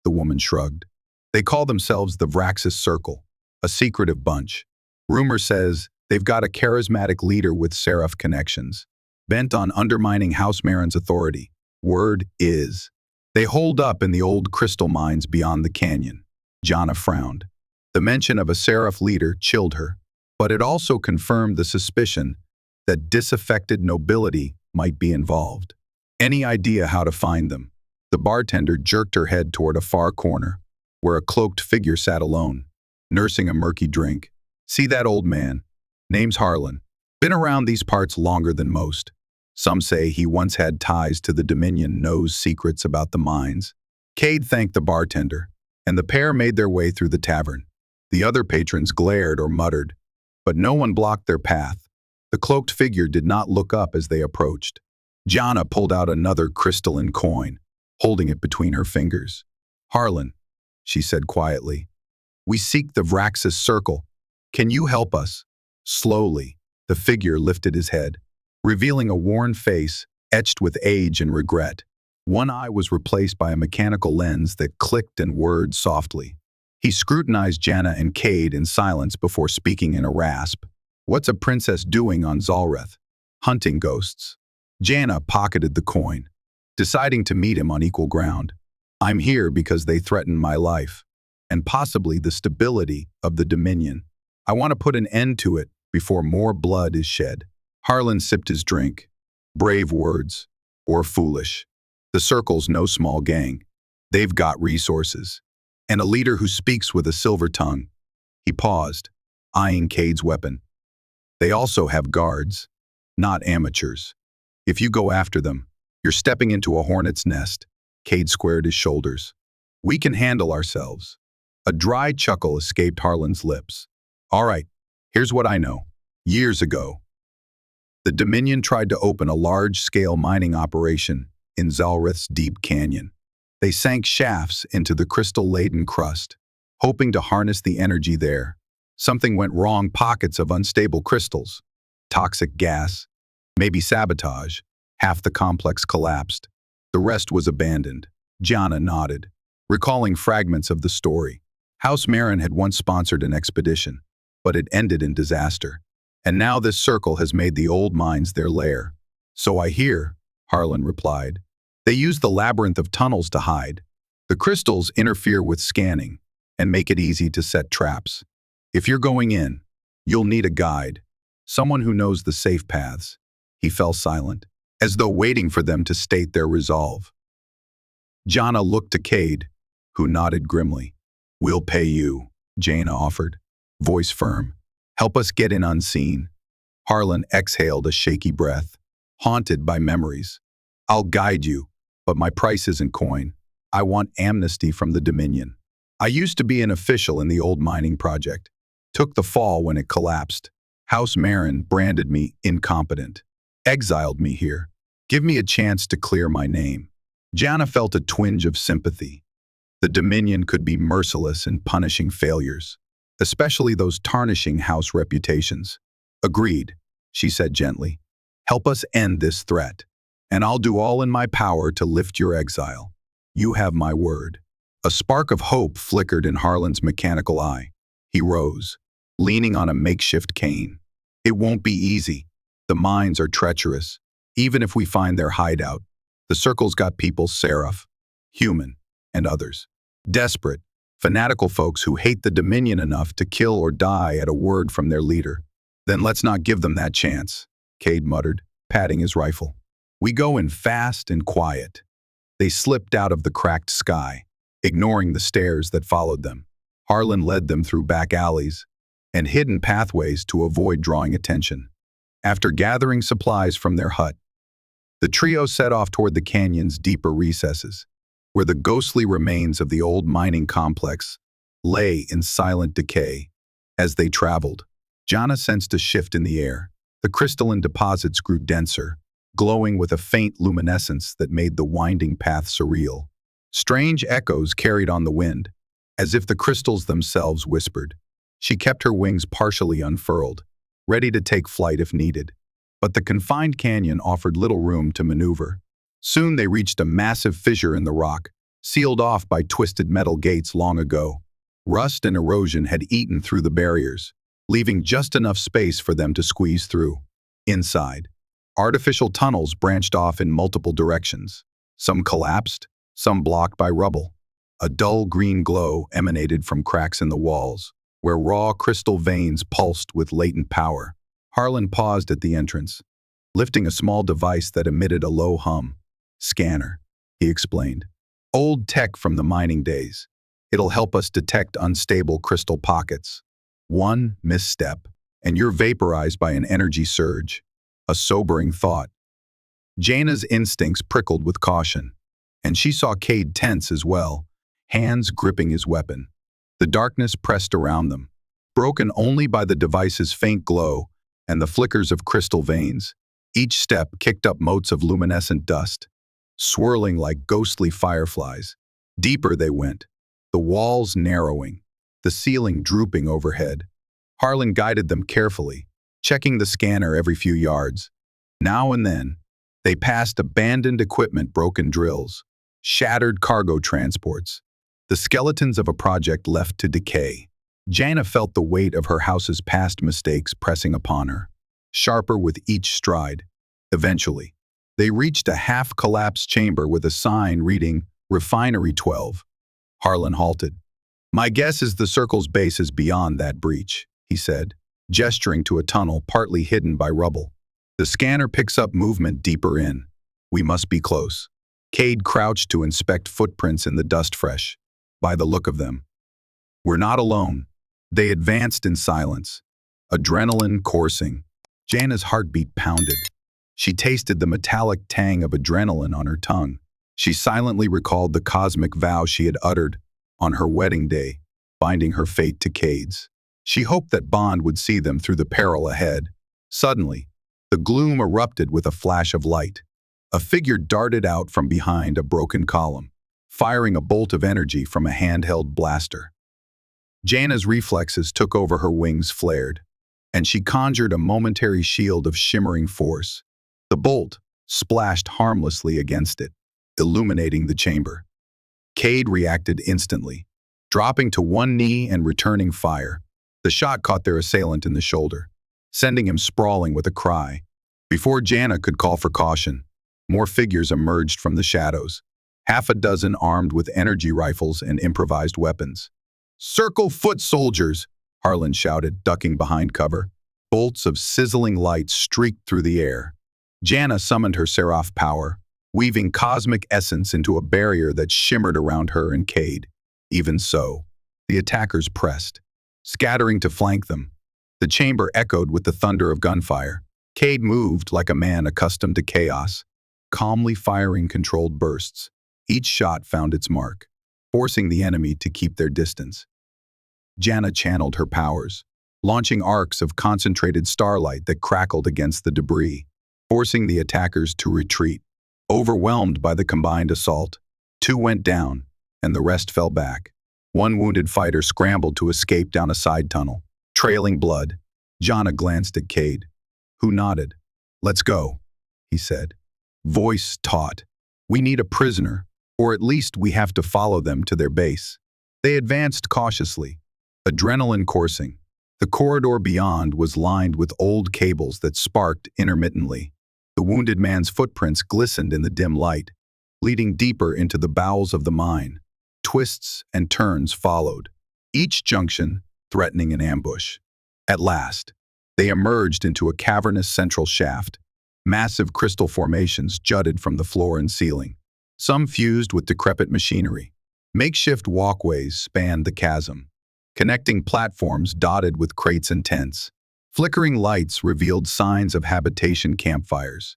The woman shrugged. "They call themselves the Vraxis Circle, a secretive bunch. Rumor says they've got a charismatic leader with Seraph connections, bent on undermining House Marin's authority. Word is, they hold up in the old crystal mines beyond the canyon." Jana frowned. The mention of a Seraph leader chilled her, but it also confirmed the suspicion that disaffected nobility might be involved. "Any idea how to find them?" The bartender jerked her head toward a far corner, where a cloaked figure sat alone, nursing a murky drink. "See that old man? Name's Harlan. Been around these parts longer than most. Some say he once had ties to the Dominion, knows secrets about the mines." Cade thanked the bartender, and the pair made their way through the tavern. The other patrons glared or muttered, but no one blocked their path. The cloaked figure did not look up as they approached. Jana pulled out another crystalline coin, holding it between her fingers. "Harlan," she said quietly, "we seek the Vraxis Circle. Can you help us?" Slowly, the figure lifted his head, revealing a worn face etched with age and regret. One eye was replaced by a mechanical lens that clicked and whirred softly. He scrutinized Jana and Cade in silence before speaking in a rasp. "What's a princess doing on Zalreth?" "Hunting ghosts." Jana pocketed the coin, deciding to meet him on equal ground. "I'm here because they threaten my life, and possibly the stability of the Dominion. I want to put an end to it before more blood is shed." Harlan sipped his drink. Brave words, or foolish. The Circle's no small gang. They've got resources. And a leader who speaks with a silver tongue. He paused, eyeing Cade's weapon. They also have guards, not amateurs. If you go after them, you're stepping into a hornet's nest. Cade squared his shoulders. "We can handle ourselves." A dry chuckle escaped Harlan's lips. "All right, here's what I know. Years ago, the Dominion tried to open a large-scale mining operation in Zalrith's deep canyon. They sank shafts into the crystal-laden crust, hoping to harness the energy there. Something went wrong: pockets of unstable crystals, toxic gas, maybe sabotage. Half the complex collapsed. The rest was abandoned. Jana nodded, recalling fragments of the story. House Marin had once sponsored an expedition, but it ended in disaster. And now this circle has made the old mines their lair. "So I hear," Harlan replied. "They use the labyrinth of tunnels to hide. The crystals interfere with scanning and make it easy to set traps. If you're going in, you'll need a guide, someone who knows the safe paths." He fell silent, as though waiting for them to state their resolve. Jana looked to Cade, who nodded grimly. "We'll pay you," Jana offered, voice firm. "Help us get in unseen." Harlan exhaled a shaky breath, haunted by memories. "I'll guide you, but my price isn't coin. I want amnesty from the Dominion. I used to be an official in the old mining project. Took the fall when it collapsed. House Marin branded me incompetent. Exiled me here. Give me a chance to clear my name." Jana felt a twinge of sympathy. The Dominion could be merciless in punishing failures, especially those tarnishing house reputations. "Agreed," she said gently. "Help us end this threat, and I'll do all in my power to lift your exile. You have my word." A spark of hope flickered in Harlan's mechanical eye. He rose, leaning on a makeshift cane. "It won't be easy. The mines are treacherous. Even if we find their hideout, the Circle's got people seraph, human, and others. Desperate, fanatical folks who hate the Dominion enough to kill or die at a word from their leader. Then let's not give them that chance," Cade muttered, patting his rifle. "We go in fast and quiet." They slipped out of the cracked sky, ignoring the stairs that followed them. Harlan led them through back alleys and hidden pathways to avoid drawing attention. After gathering supplies from their hut, the trio set off toward the canyon's deeper recesses, where the ghostly remains of the old mining complex lay in silent decay. As they traveled, Jana sensed a shift in the air. The crystalline deposits grew denser, glowing with a faint luminescence that made the winding path surreal. Strange echoes carried on the wind, as if the crystals themselves whispered. She kept her wings partially unfurled, ready to take flight if needed. But the confined canyon offered little room to maneuver. Soon they reached a massive fissure in the rock, sealed off by twisted metal gates long ago. Rust and erosion had eaten through the barriers, leaving just enough space for them to squeeze through. Inside, artificial tunnels branched off in multiple directions. Some collapsed, some blocked by rubble. A dull green glow emanated from cracks in the walls, where raw crystal veins pulsed with latent power. Harlan paused at the entrance, lifting a small device that emitted a low hum. "Scanner," he explained. "Old tech from the mining days. It'll help us detect unstable crystal pockets. One misstep, and you're vaporized by an energy surge." A sobering thought. Jana's instincts prickled with caution, and she saw Cade tense as well, hands gripping his weapon. The darkness pressed around them, broken only by the device's faint glow and the flickers of crystal veins. Each step kicked up motes of luminescent dust, swirling like ghostly fireflies. Deeper they went, the walls narrowing, the ceiling drooping overhead. Harlan guided them carefully, checking the scanner every few yards. Now and then, they passed abandoned equipment, broken drills, shattered cargo transports, the skeletons of a project left to decay. Jana felt the weight of her house's past mistakes pressing upon her, sharper with each stride. Eventually, they reached a half-collapsed chamber with a sign reading Refinery 12. Harlan halted. "My guess is the circle's base is beyond that breach," he said, gesturing to a tunnel partly hidden by rubble. "The scanner picks up movement deeper in. We must be close." Cade crouched to inspect footprints in the dust fresh, by the look of them. "We're not alone." They advanced in silence, adrenaline coursing. Jana's heartbeat pounded. She tasted the metallic tang of adrenaline on her tongue. She silently recalled the cosmic vow she had uttered on her wedding day, binding her fate to Cade's. She hoped that bond would see them through the peril ahead. Suddenly, the gloom erupted with a flash of light. A figure darted out from behind a broken column, firing a bolt of energy from a handheld blaster. Jana's reflexes took over, her wings flared, and she conjured a momentary shield of shimmering force. The bolt splashed harmlessly against it, illuminating the chamber. Cade reacted instantly, dropping to one knee and returning fire. The shot caught their assailant in the shoulder, sending him sprawling with a cry. Before Jana could call for caution, more figures emerged from the shadows, half a dozen armed with energy rifles and improvised weapons. "Circle foot soldiers!" Harlan shouted, ducking behind cover. Bolts of sizzling light streaked through the air. Jana summoned her Seraph power, weaving cosmic essence into a barrier that shimmered around her and Cade. Even so, the attackers pressed, scattering to flank them. The chamber echoed with the thunder of gunfire. Cade moved like a man accustomed to chaos, calmly firing controlled bursts. Each shot found its mark, forcing the enemy to keep their distance. Jana channeled her powers, launching arcs of concentrated starlight that crackled against the debris, forcing the attackers to retreat. Overwhelmed by the combined assault, 2 went down, and the rest fell back. One wounded fighter scrambled to escape down a side tunnel, trailing blood. Jana glanced at Cade, who nodded. "Let's go," he said, voice taut. "We need a prisoner, or at least we have to follow them to their base." They advanced cautiously, adrenaline coursing. The corridor beyond was lined with old cables that sparked intermittently. The wounded man's footprints glistened in the dim light, leading deeper into the bowels of the mine. Twists and turns followed, each junction threatening an ambush. At last, they emerged into a cavernous central shaft. Massive crystal formations jutted from the floor and ceiling, some fused with decrepit machinery. Makeshift walkways spanned the chasm, connecting platforms dotted with crates and tents. Flickering lights revealed signs of habitation campfires,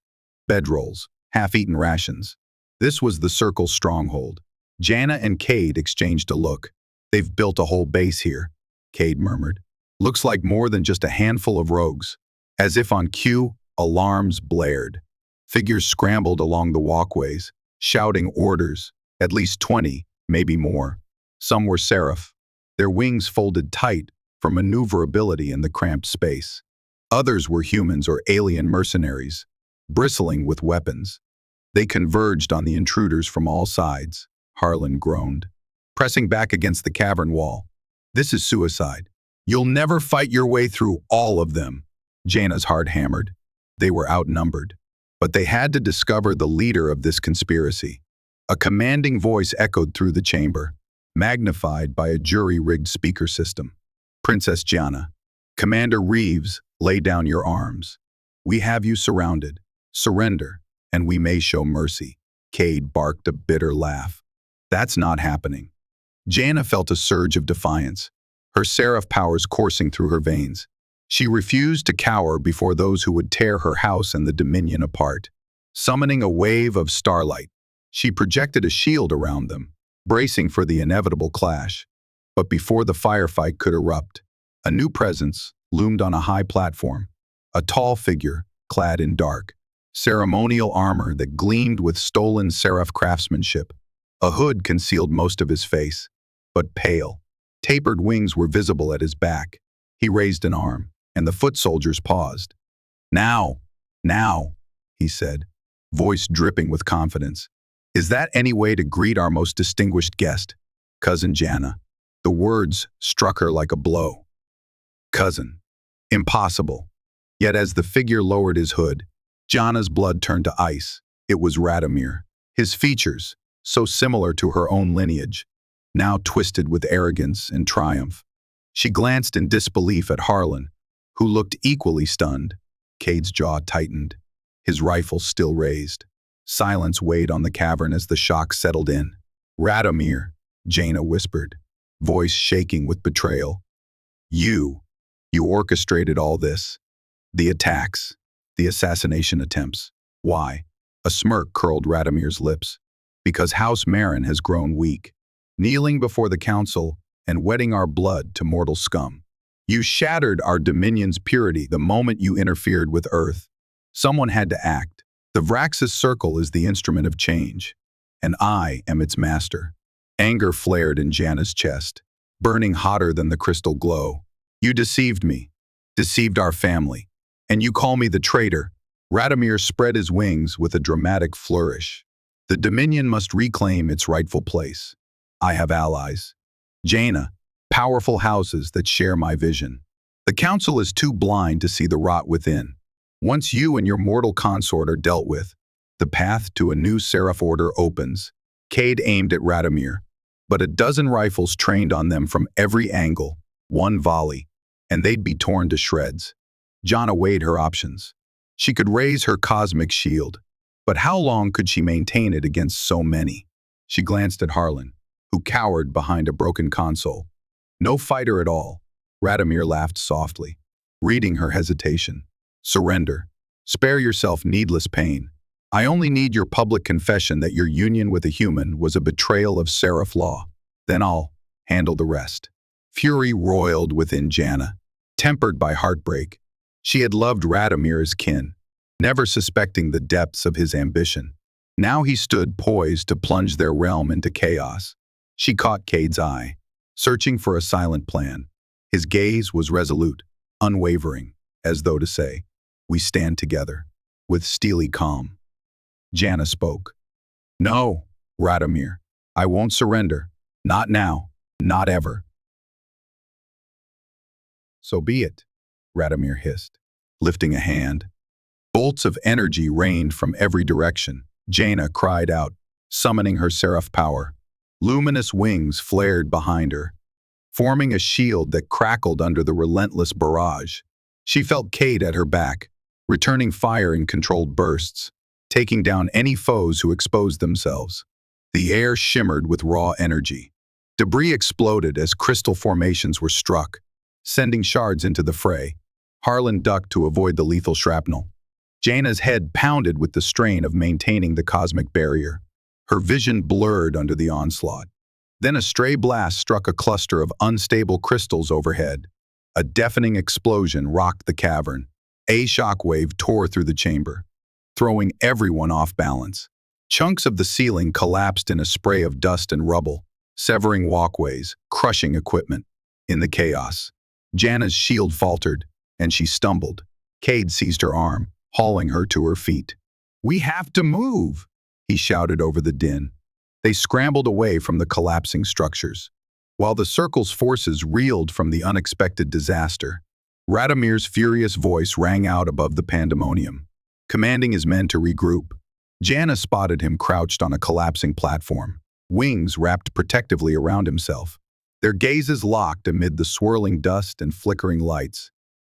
bedrolls, half-eaten rations. This was the Circle's stronghold. Jana and Cade exchanged a look. "They've built a whole base here," Cade murmured. "Looks like more than just a handful of rogues." As if on cue, alarms blared. Figures scrambled along the walkways, shouting orders, at least 20, maybe more. Some were Seraph, their wings folded tight for maneuverability in the cramped space. Others were humans or alien mercenaries, bristling with weapons. They converged on the intruders from all sides. Harlan groaned, pressing back against the cavern wall. "This is suicide. You'll never fight your way through all of them." Jana's heart hammered. They were outnumbered, but they had to discover the leader of this conspiracy. A commanding voice echoed through the chamber, magnified by a jury-rigged speaker system. "Princess Jana, Commander Reaves, lay down your arms. We have you surrounded. Surrender, and we may show mercy." Cade barked a bitter laugh. "That's not happening." Jana felt a surge of defiance, her Seraph powers coursing through her veins. She refused to cower before those who would tear her house and the Dominion apart. Summoning a wave of starlight, she projected a shield around them, bracing for the inevitable clash. But before the firefight could erupt, a new presence loomed on a high platform, a tall figure clad in dark, ceremonial armor that gleamed with stolen Seraph craftsmanship. A hood concealed most of his face, but pale, tapered wings were visible at his back. He raised an arm, and the foot soldiers paused. Now, now, he said, voice dripping with confidence. Is that any way to greet our most distinguished guest, Cousin Jana? The words struck her like a blow. Cousin. Impossible. Yet as the figure lowered his hood, Jana's blood turned to ice. It was Radomir. His features, so similar to her own lineage, now twisted with arrogance and triumph. She glanced in disbelief at Harlan, who looked equally stunned. Cade's jaw tightened, his rifle still raised. Silence weighed on the cavern as the shock settled in. Radomir, Jana whispered, voice shaking with betrayal. You orchestrated all this. The attacks, the assassination attempts. Why? A smirk curled Radomir's lips. Because House Marin has grown weak, kneeling before the council and wetting our blood to mortal scum. You shattered our dominion's purity the moment you interfered with Earth. Someone had to act. The Vraxis Circle is the instrument of change, and I am its master. Anger flared in Jana's chest, burning hotter than the crystal glow. You deceived me, deceived our family, and you call me the traitor. Radomir spread his wings with a dramatic flourish. The Dominion must reclaim its rightful place. I have allies. Jana, powerful houses that share my vision. The council is too blind to see the rot within. Once you and your mortal consort are dealt with, the path to a new Seraph order opens. Cade aimed at Radomir, but a dozen rifles trained on them from every angle, one volley, and they'd be torn to shreds. Jana weighed her options. She could raise her cosmic shield, but how long could she maintain it against so many? She glanced at Harlan, who cowered behind a broken console. No fighter at all. Radomir laughed softly, reading her hesitation. Surrender. Spare yourself needless pain. I only need your public confession that your union with a human was a betrayal of Seraph law. Then I'll handle the rest. Fury roiled within Jana, tempered by heartbreak. She had loved Radomir as kin, never suspecting the depths of his ambition. Now he stood poised to plunge their realm into chaos. She caught Cade's eye, searching for a silent plan. His gaze was resolute, unwavering, as though to say, we stand together, with steely calm. Jana spoke. No, Radomir, I won't surrender. Not now, not ever. So be it, Radomir hissed, lifting a hand. Bolts of energy rained from every direction. Jana cried out, summoning her seraph power. Luminous wings flared behind her, forming a shield that crackled under the relentless barrage. She felt Cade at her back, returning fire in controlled bursts, taking down any foes who exposed themselves. The air shimmered with raw energy. Debris exploded as crystal formations were struck, sending shards into the fray. Harlan ducked to avoid the lethal shrapnel. Jana's head pounded with the strain of maintaining the cosmic barrier. Her vision blurred under the onslaught. Then a stray blast struck a cluster of unstable crystals overhead. A deafening explosion rocked the cavern. A shockwave tore through the chamber, throwing everyone off balance. Chunks of the ceiling collapsed in a spray of dust and rubble, severing walkways, crushing equipment. In the chaos, Jana's shield faltered, and she stumbled. Cade seized her arm, hauling her to her feet. "We have to move," he shouted over the din. They scrambled away from the collapsing structures. While the circle's forces reeled from the unexpected disaster, Radomir's furious voice rang out above the pandemonium, commanding his men to regroup. Jana spotted him crouched on a collapsing platform, wings wrapped protectively around himself. Their gazes locked amid the swirling dust and flickering lights,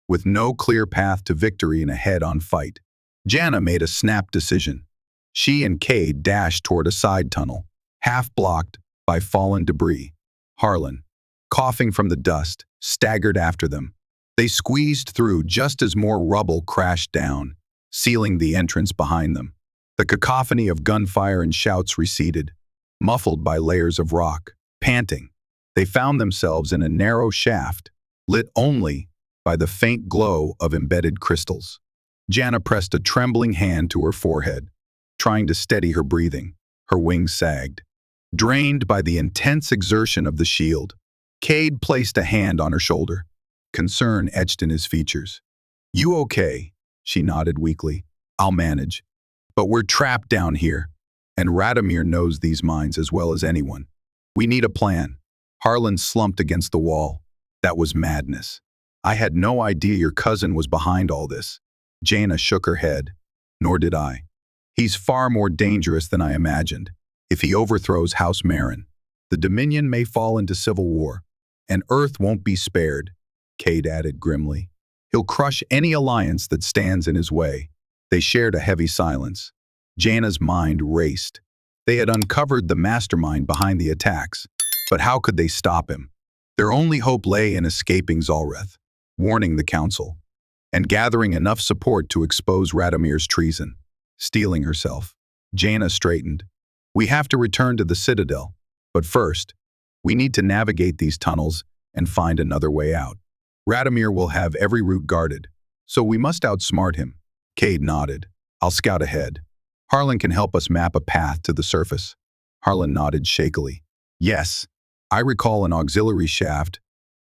with no clear path to victory in a head-on fight. Jana made a snap decision. She and Cade dashed toward a side tunnel, half-blocked by fallen debris. Harlan, coughing from the dust, staggered after them. They squeezed through just as more rubble crashed down, sealing the entrance behind them. The cacophony of gunfire and shouts receded, muffled by layers of rock. Panting, they found themselves in a narrow shaft, lit only by the faint glow of embedded crystals. Jana pressed a trembling hand to her forehead, trying to steady her breathing. Her wings sagged. Drained by the intense exertion of the shield, Cade placed a hand on her shoulder. concern etched in his features. "You okay?" She nodded weakly. "I'll manage. But we're trapped down here, and Radomir knows these mines as well as anyone. We need a plan." Harlan slumped against the wall. "That was madness. I had no idea your cousin was behind all this." Jana shook her head. "Nor did I. He's far more dangerous than I imagined. If he overthrows House Marin, the Dominion may fall into civil war, and Earth won't be spared," Cade added grimly. "He'll crush any alliance that stands in his way." They shared a heavy silence. Jana's mind raced. They had uncovered the mastermind behind the attacks, but how could they stop him? Their only hope lay in escaping Zalreth, warning the council, and gathering enough support to expose Radomir's treason. Steeling herself, Jana straightened. "We have to return to the Citadel, but first, we need to navigate these tunnels and find another way out. Radomir will have every route guarded, so we must outsmart him." Cade nodded. "I'll scout ahead. Harlan can help us map a path to the surface." Harlan nodded shakily. "Yes, I recall an auxiliary shaft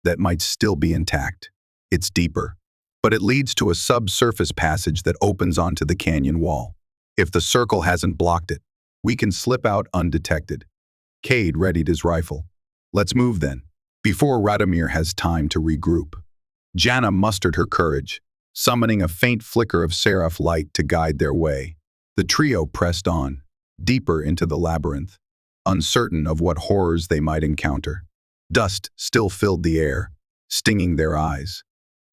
that might still be intact. It's deeper, but it leads to a subsurface passage that opens onto the canyon wall. If the circle hasn't blocked it, we can slip out undetected." Cade readied his rifle. "Let's move then, before Radomir has time to regroup." Jana mustered her courage, summoning a faint flicker of seraph light to guide their way. The trio pressed on, deeper into the labyrinth, uncertain of what horrors they might encounter. Dust still filled the air, stinging their eyes.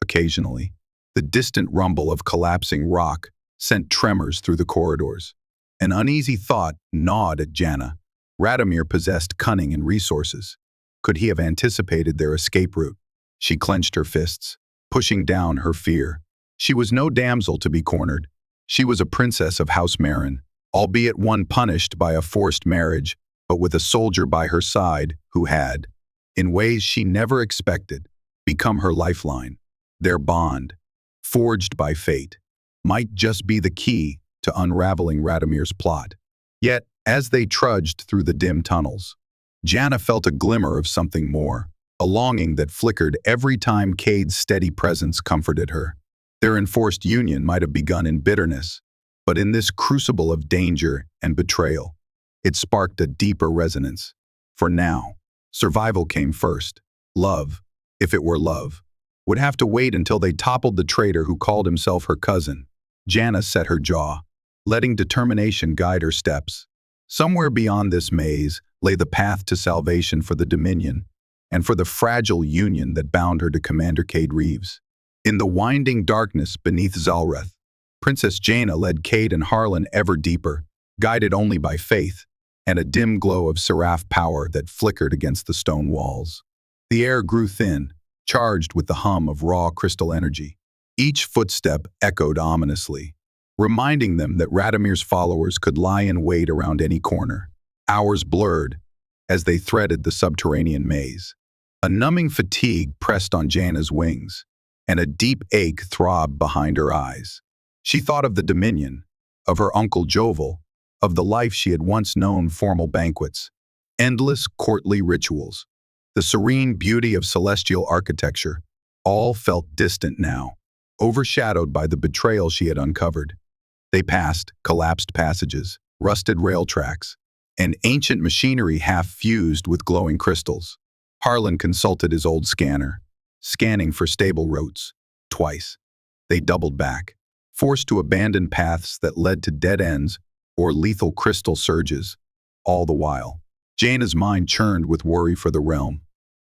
Occasionally, the distant rumble of collapsing rock sent tremors through the corridors. An uneasy thought gnawed at Jana. Radomir possessed cunning and resources. Could he have anticipated their escape route? She clenched her fists, pushing down her fear. She was no damsel to be cornered. She was a princess of House Marin, albeit one punished by a forced marriage, but with a soldier by her side who had, in ways she never expected, become her lifeline. Their bond, forged by fate, might just be the key to unraveling Radomir's plot. Yet, as they trudged through the dim tunnels, Jana felt a glimmer of something more, a longing that flickered every time Cade's steady presence comforted her. Their enforced union might have begun in bitterness, but in this crucible of danger and betrayal, it sparked a deeper resonance. For now, survival came first. Love, if it were love, would have to wait until they toppled the traitor who called himself her cousin. Jana set her jaw, letting determination guide her steps. Somewhere beyond this maze lay the path to salvation for the Dominion and for the fragile union that bound her to Commander Cade Reaves. In the winding darkness beneath Zalreth, Princess Jana led Cade and Harlan ever deeper, guided only by faith and a dim glow of seraph power that flickered against the stone walls. The air grew thin, charged with the hum of raw crystal energy. Each footstep echoed ominously, reminding them that Radomir's followers could lie in wait around any corner. Hours blurred as they threaded the subterranean maze. A numbing fatigue pressed on Jana's wings, and a deep ache throbbed behind her eyes. She thought of the Dominion, of her uncle Jovel, of the life she had once known: formal banquets, endless courtly rituals, the serene beauty of celestial architecture. All felt distant now, overshadowed by the betrayal she had uncovered. They passed collapsed passages, rusted rail tracks, and ancient machinery half fused with glowing crystals. Harlan consulted his old scanner, scanning for stable routes. Twice, they doubled back, forced to abandon paths that led to dead ends or lethal crystal surges. All the while, Jana's mind churned with worry for the realm.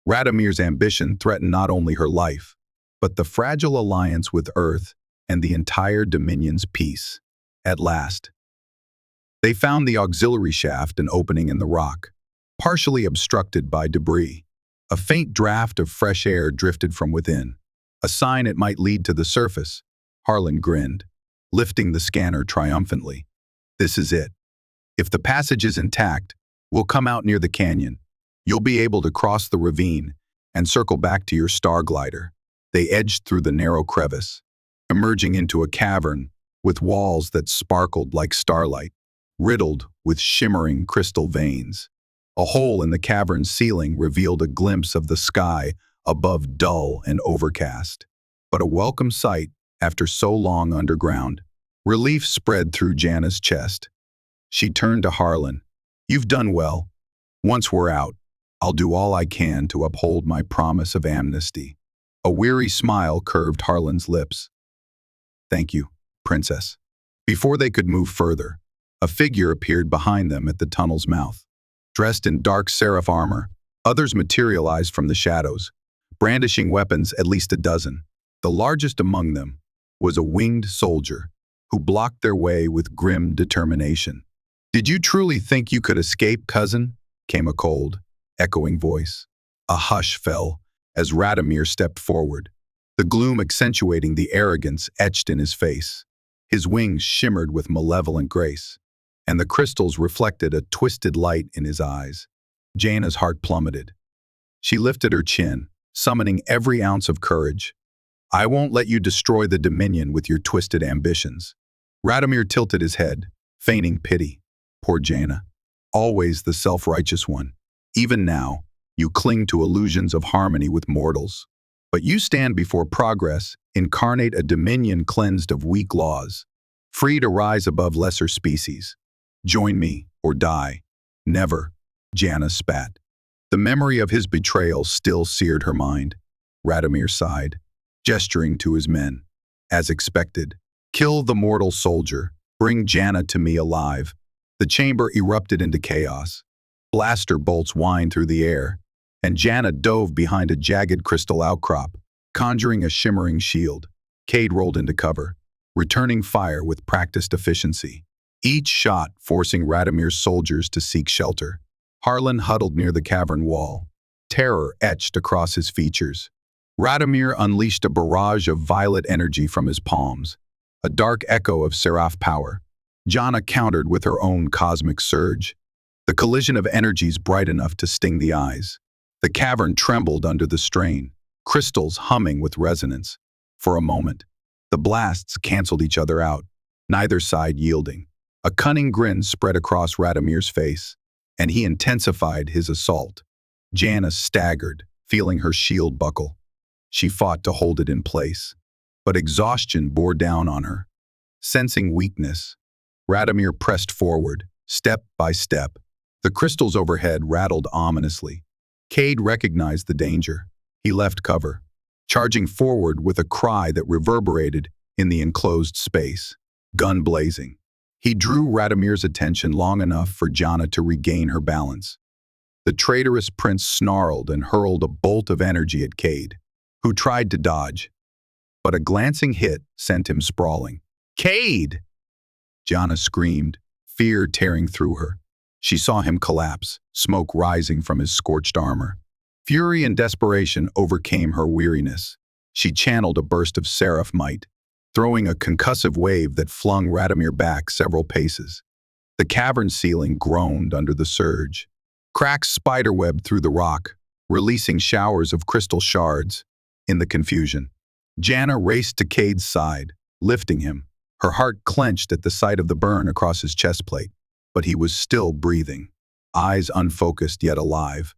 Radomir's ambition threatened not only her life, but the fragile alliance with Earth and the entire Dominion's peace. At last, they found the auxiliary shaft, an opening in the rock, partially obstructed by debris. A faint draft of fresh air drifted from within, a sign it might lead to the surface. Harlan grinned, lifting the scanner triumphantly. "This is it. If the passage is intact, we'll come out near the canyon. You'll be able to cross the ravine and circle back to your star glider." They edged through the narrow crevice, emerging into a cavern with walls that sparkled like starlight, riddled with shimmering crystal veins. A hole in the cavern's ceiling revealed a glimpse of the sky above dull and overcast. But a welcome sight after so long underground. Relief spread through Jana's chest. She turned to Harlan. "You've done well. Once we're out, I'll do all I can to uphold my promise of amnesty." A weary smile curved Harlan's lips. "Thank you, Princess." Before they could move further, a figure appeared behind them at the tunnel's mouth. Dressed in dark seraph armor, others materialized from the shadows, brandishing weapons at least a dozen. The largest among them was a winged soldier who blocked their way with grim determination. "Did you truly think you could escape, cousin?" came a cold, echoing voice. A hush fell as Radomir stepped forward, the gloom accentuating the arrogance etched in his face. His wings shimmered with malevolent grace, and the crystals reflected a twisted light in his eyes. Jana's heart plummeted. She lifted her chin, summoning every ounce of courage. "I won't let you destroy the Dominion with your twisted ambitions." Radomir tilted his head, feigning pity. "Poor Jana, always the self-righteous one. Even now, you cling to illusions of harmony with mortals. But you stand before progress, incarnate a Dominion cleansed of weak laws, free to rise above lesser species. Join me, or die." "Never," Jana spat. The memory of his betrayal still seared her mind. Radomir sighed, gesturing to his men. "As expected, kill the mortal soldier. Bring Jana to me alive." The chamber erupted into chaos. Blaster bolts whined through the air, and Jana dove behind a jagged crystal outcrop, conjuring a shimmering shield. Cade rolled into cover, returning fire with practiced efficiency, each shot forcing Radomir's soldiers to seek shelter. Harlan huddled near the cavern wall, terror etched across his features. Radomir unleashed a barrage of violet energy from his palms, a dark echo of seraph power. Jana countered with her own cosmic surge, the collision of energies bright enough to sting the eyes. The cavern trembled under the strain, crystals humming with resonance. For a moment, the blasts canceled each other out, neither side yielding. A cunning grin spread across Radomir's face, and he intensified his assault. Jana staggered, feeling her shield buckle. She fought to hold it in place, but exhaustion bore down on her. Sensing weakness, Radomir pressed forward, step by step. The crystals overhead rattled ominously. Cade recognized the danger. He left cover, charging forward with a cry that reverberated in the enclosed space. Gun blazing. He drew Radomir's attention long enough for Jana to regain her balance. The traitorous prince snarled and hurled a bolt of energy at Cade, who tried to dodge, but a glancing hit sent him sprawling. "Cade!" Jana screamed, fear tearing through her. She saw him collapse, smoke rising from his scorched armor. Fury and desperation overcame her weariness. She channeled a burst of seraph might, throwing a concussive wave that flung Radomir back several paces. The cavern ceiling groaned under the surge. Cracks spiderwebbed through the rock, releasing showers of crystal shards. In the confusion, Jana raced to Cade's side, lifting him. Her heart clenched at the sight of the burn across his chest plate, but he was still breathing, eyes unfocused yet alive.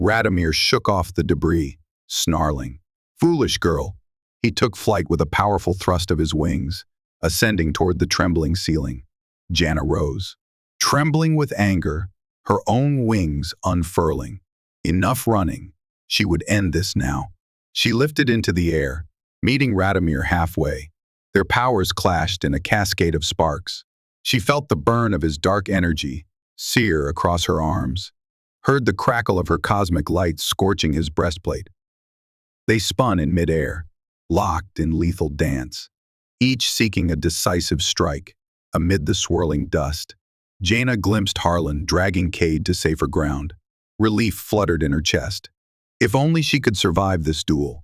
Radomir shook off the debris, snarling. "Foolish girl." He took flight with a powerful thrust of his wings, ascending toward the trembling ceiling. Jana rose, trembling with anger, her own wings unfurling. Enough running. She would end this now. She lifted into the air, meeting Radomir halfway. Their powers clashed in a cascade of sparks. She felt the burn of his dark energy sear across her arms, heard the crackle of her cosmic light scorching his breastplate. They spun in midair, locked in lethal dance, each seeking a decisive strike. Amid the swirling dust, Jana glimpsed Harlan dragging Cade to safer ground. Relief fluttered in her chest. If only she could survive this duel.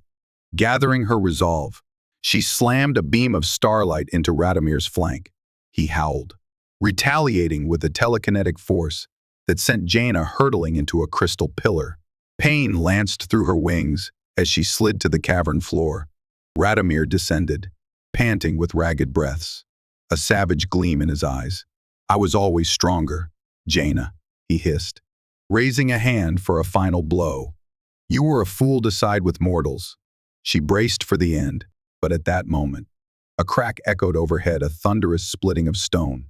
Gathering her resolve, she slammed a beam of starlight into Radomir's flank. He howled, retaliating with a telekinetic force that sent Jana hurtling into a crystal pillar. Pain lanced through her wings as she slid to the cavern floor. Radomir descended, panting with ragged breaths, a savage gleam in his eyes. "I was always stronger, Jana," he hissed, raising a hand for a final blow. You were a fool to side with mortals. She braced for the end, but at that moment, a crack echoed overhead, a thunderous splitting of stone.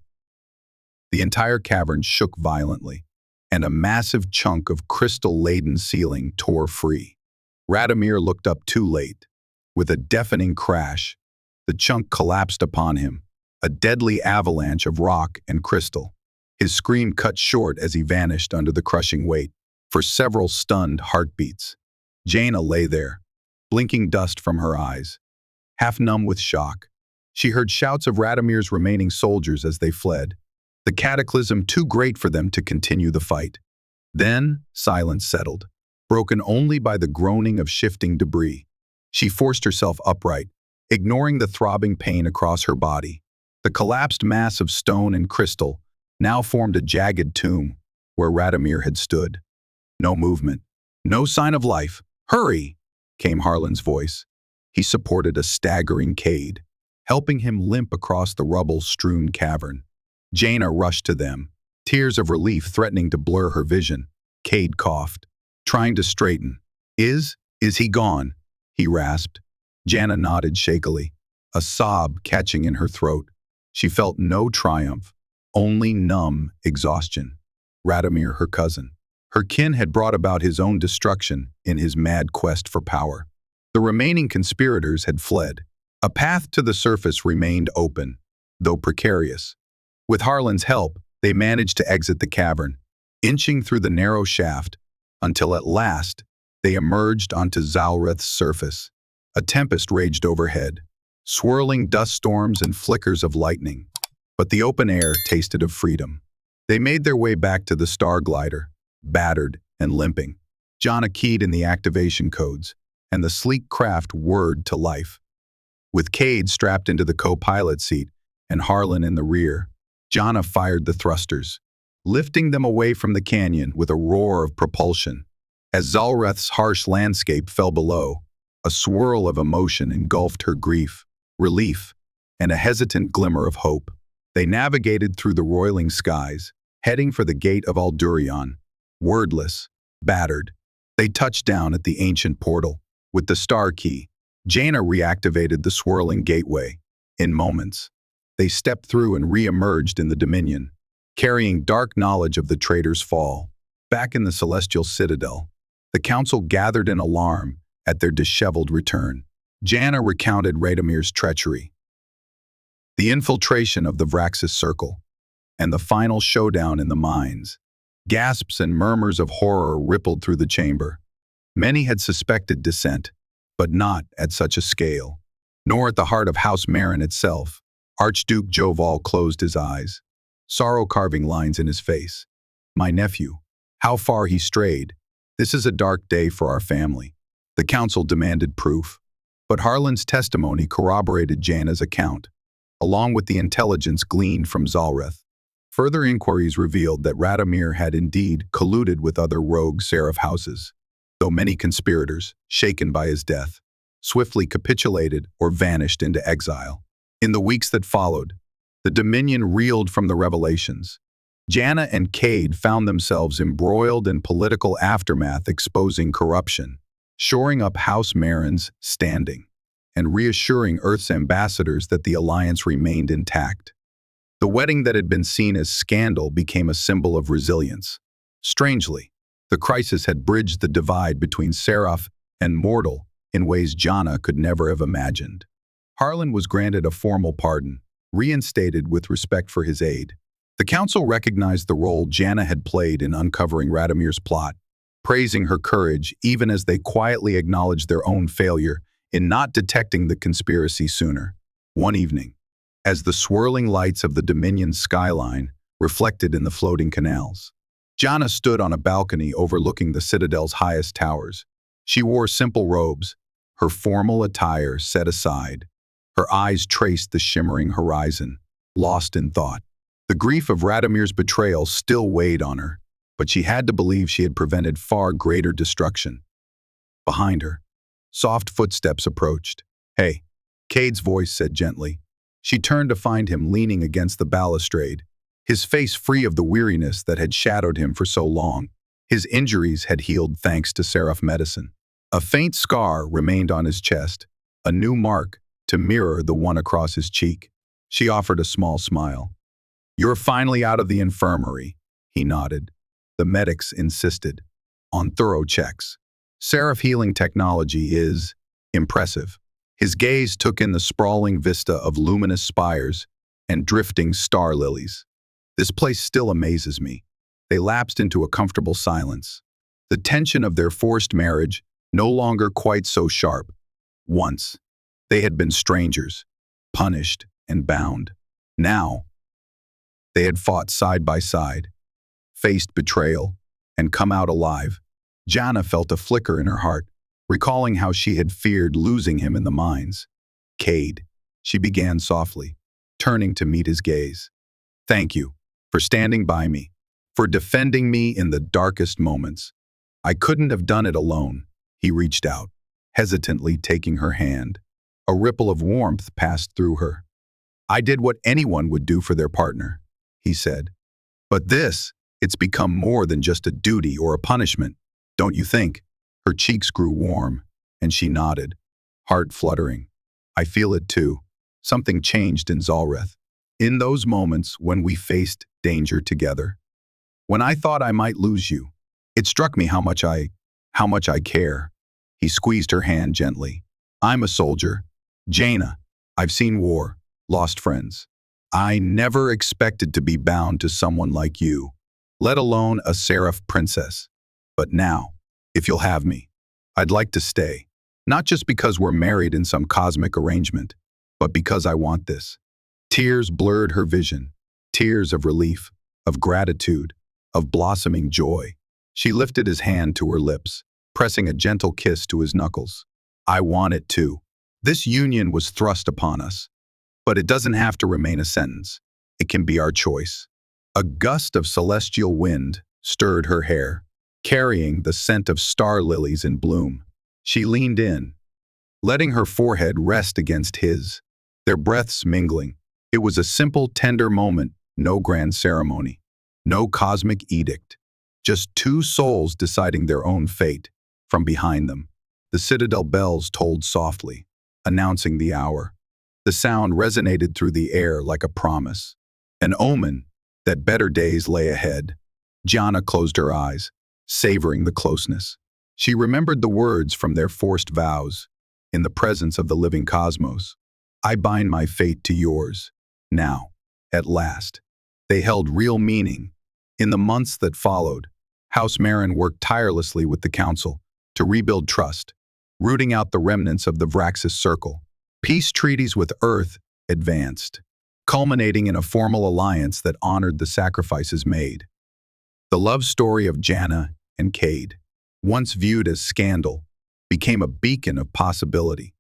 The entire cavern shook violently, and a massive chunk of crystal-laden ceiling tore free. Radomir looked up too late. With a deafening crash, the chunk collapsed upon him, a deadly avalanche of rock and crystal. His scream cut short as he vanished under the crushing weight. For several stunned heartbeats, Jana lay there, blinking dust from her eyes. Half numb with shock, she heard shouts of Radomir's remaining soldiers as they fled, the cataclysm too great for them to continue the fight. Then silence settled, broken only by the groaning of shifting debris. She forced herself upright, ignoring the throbbing pain across her body. The collapsed mass of stone and crystal now formed a jagged tomb where Radomir had stood. No movement, no sign of life. "Hurry!" came Harlan's voice. He supported a staggering Cade, helping him limp across the rubble-strewn cavern. Jana rushed to them, tears of relief threatening to blur her vision. Cade coughed, trying to straighten. Is he gone?" he rasped. Jana nodded shakily, a sob catching in her throat. She felt no triumph, only numb exhaustion. Radomir, her cousin. Her kin had brought about his own destruction in his mad quest for power. The remaining conspirators had fled. A path to the surface remained open, though precarious. With Harlan's help, they managed to exit the cavern, inching through the narrow shaft, until at last they emerged onto Zalrith's surface. A tempest raged overhead, swirling dust storms and flickers of lightning. But the open air tasted of freedom. They made their way back to the star glider, battered and limping. Jana keyed in the activation codes, and the sleek craft whirred to life. With Cade strapped into the co-pilot seat and Harlan in the rear, Jana fired the thrusters, lifting them away from the canyon with a roar of propulsion. As Zalrith's harsh landscape fell below, a swirl of emotion engulfed her grief, relief, and a hesitant glimmer of hope. They navigated through the roiling skies, heading for the gate of Aldurion. Wordless, battered, they touched down at the ancient portal. With the star key, Jana reactivated the swirling gateway. In moments, they stepped through and re-emerged in the Dominion, carrying dark knowledge of the traitor's fall. Back in the Celestial Citadel, the Council gathered in alarm at their disheveled return. Jana recounted Radomir's treachery, the infiltration of the Vraxis Circle, and the final showdown in the mines. Gasps and murmurs of horror rippled through the chamber. Many had suspected dissent, but not at such a scale, nor at the heart of House Marin itself. Archduke Joval closed his eyes, sorrow carving lines in his face. "My nephew, how far he strayed. This is a dark day for our family." The council demanded proof, but Harlan's testimony corroborated Jana's account, along with the intelligence gleaned from Zalrith. Further inquiries revealed that Radomir had indeed colluded with other rogue seraph houses, though many conspirators, shaken by his death, swiftly capitulated or vanished into exile. In the weeks that followed, the Dominion reeled from the revelations. Jana and Cade found themselves embroiled in political aftermath, exposing corruption, shoring up House Marin's standing, and reassuring Earth's ambassadors that the alliance remained intact. The wedding that had been seen as scandal became a symbol of resilience. Strangely, the crisis had bridged the divide between seraph and mortal in ways Jana could never have imagined. Harlan was granted a formal pardon, reinstated with respect for his aid. The council recognized the role Jana had played in uncovering Radomir's plot, praising her courage even as they quietly acknowledged their own failure in not detecting the conspiracy sooner. One evening, as the swirling lights of the Dominion skyline reflected in the floating canals, Jana stood on a balcony overlooking the Citadel's highest towers. She wore simple robes, her formal attire set aside. Her eyes traced the shimmering horizon, lost in thought. The grief of Radomir's betrayal still weighed on her, but she had to believe she had prevented far greater destruction. Behind her, soft footsteps approached. "Hey," Cade's voice said gently. She turned to find him leaning against the balustrade, his face free of the weariness that had shadowed him for so long. His injuries had healed thanks to Seraph medicine. A faint scar remained on his chest, a new mark to mirror the one across his cheek. She offered a small smile. "You're finally out of the infirmary," he nodded. The medics insisted on thorough checks. Seraph healing technology is impressive. His gaze took in the sprawling vista of luminous spires and drifting star lilies. "This place still amazes me." They lapsed into a comfortable silence. The tension of their forced marriage no longer quite so sharp. Once, they had been strangers, punished and bound. Now, they had fought side by side, faced betrayal, and come out alive. Jana felt a flicker in her heart, recalling how she had feared losing him in the mines. "Cade," she began softly, turning to meet his gaze. "Thank you for standing by me, for defending me in the darkest moments. I couldn't have done it alone." He reached out, hesitantly taking her hand. A ripple of warmth passed through her. "I did what anyone would do for their partner," he said. "But it's become more than just a duty or a punishment, don't you think?" Her cheeks grew warm, and she nodded, heart fluttering. "I feel it too." Something changed in Zalrith. In those moments when we faced danger together, when I thought I might lose you, it struck me how much I care. He squeezed her hand gently. "I'm a soldier. Jana, I've seen war, lost friends. I never expected to be bound to someone like you, let alone a seraph princess. But now, if you'll have me, I'd like to stay. Not just because we're married in some cosmic arrangement, but because I want this." Tears blurred her vision, tears of relief, of gratitude, of blossoming joy. She lifted his hand to her lips, pressing a gentle kiss to his knuckles. "I want it too." This union was thrust upon us, but it doesn't have to remain a sentence. It can be our choice. A gust of celestial wind stirred her hair, carrying the scent of star lilies in bloom. She leaned in, letting her forehead rest against his, their breaths mingling. It was a simple, tender moment, no grand ceremony, no cosmic edict, just two souls deciding their own fate. From behind them, the citadel bells tolled softly, announcing the hour. The sound resonated through the air like a promise, an omen that better days lay ahead. Jana closed her eyes, savoring the closeness. She remembered the words from their forced vows, in the presence of the living cosmos. "I bind my fate to yours." Now, at last, they held real meaning. In the months that followed, House Marin worked tirelessly with the council to rebuild trust, rooting out the remnants of the Vraxis Circle. Peace treaties with Earth advanced, culminating in a formal alliance that honored the sacrifices made. The love story of Jana and Cade, once viewed as scandal, became a beacon of possibility.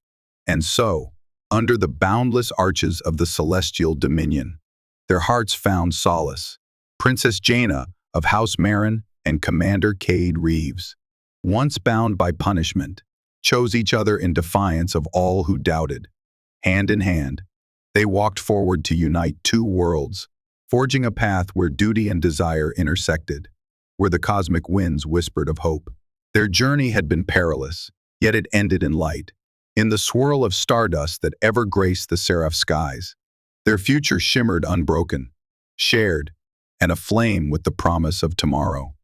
And so, under the boundless arches of the celestial dominion, their hearts found solace. Princess Jana of House Marin and Commander Cade Reaves, once bound by punishment, chose each other in defiance of all who doubted. Hand in hand, they walked forward to unite two worlds, forging a path where duty and desire intersected, where the cosmic winds whispered of hope. Their journey had been perilous, yet it ended in light. In the swirl of stardust that ever graced the seraph skies, their future shimmered unbroken, shared, and aflame with the promise of tomorrow.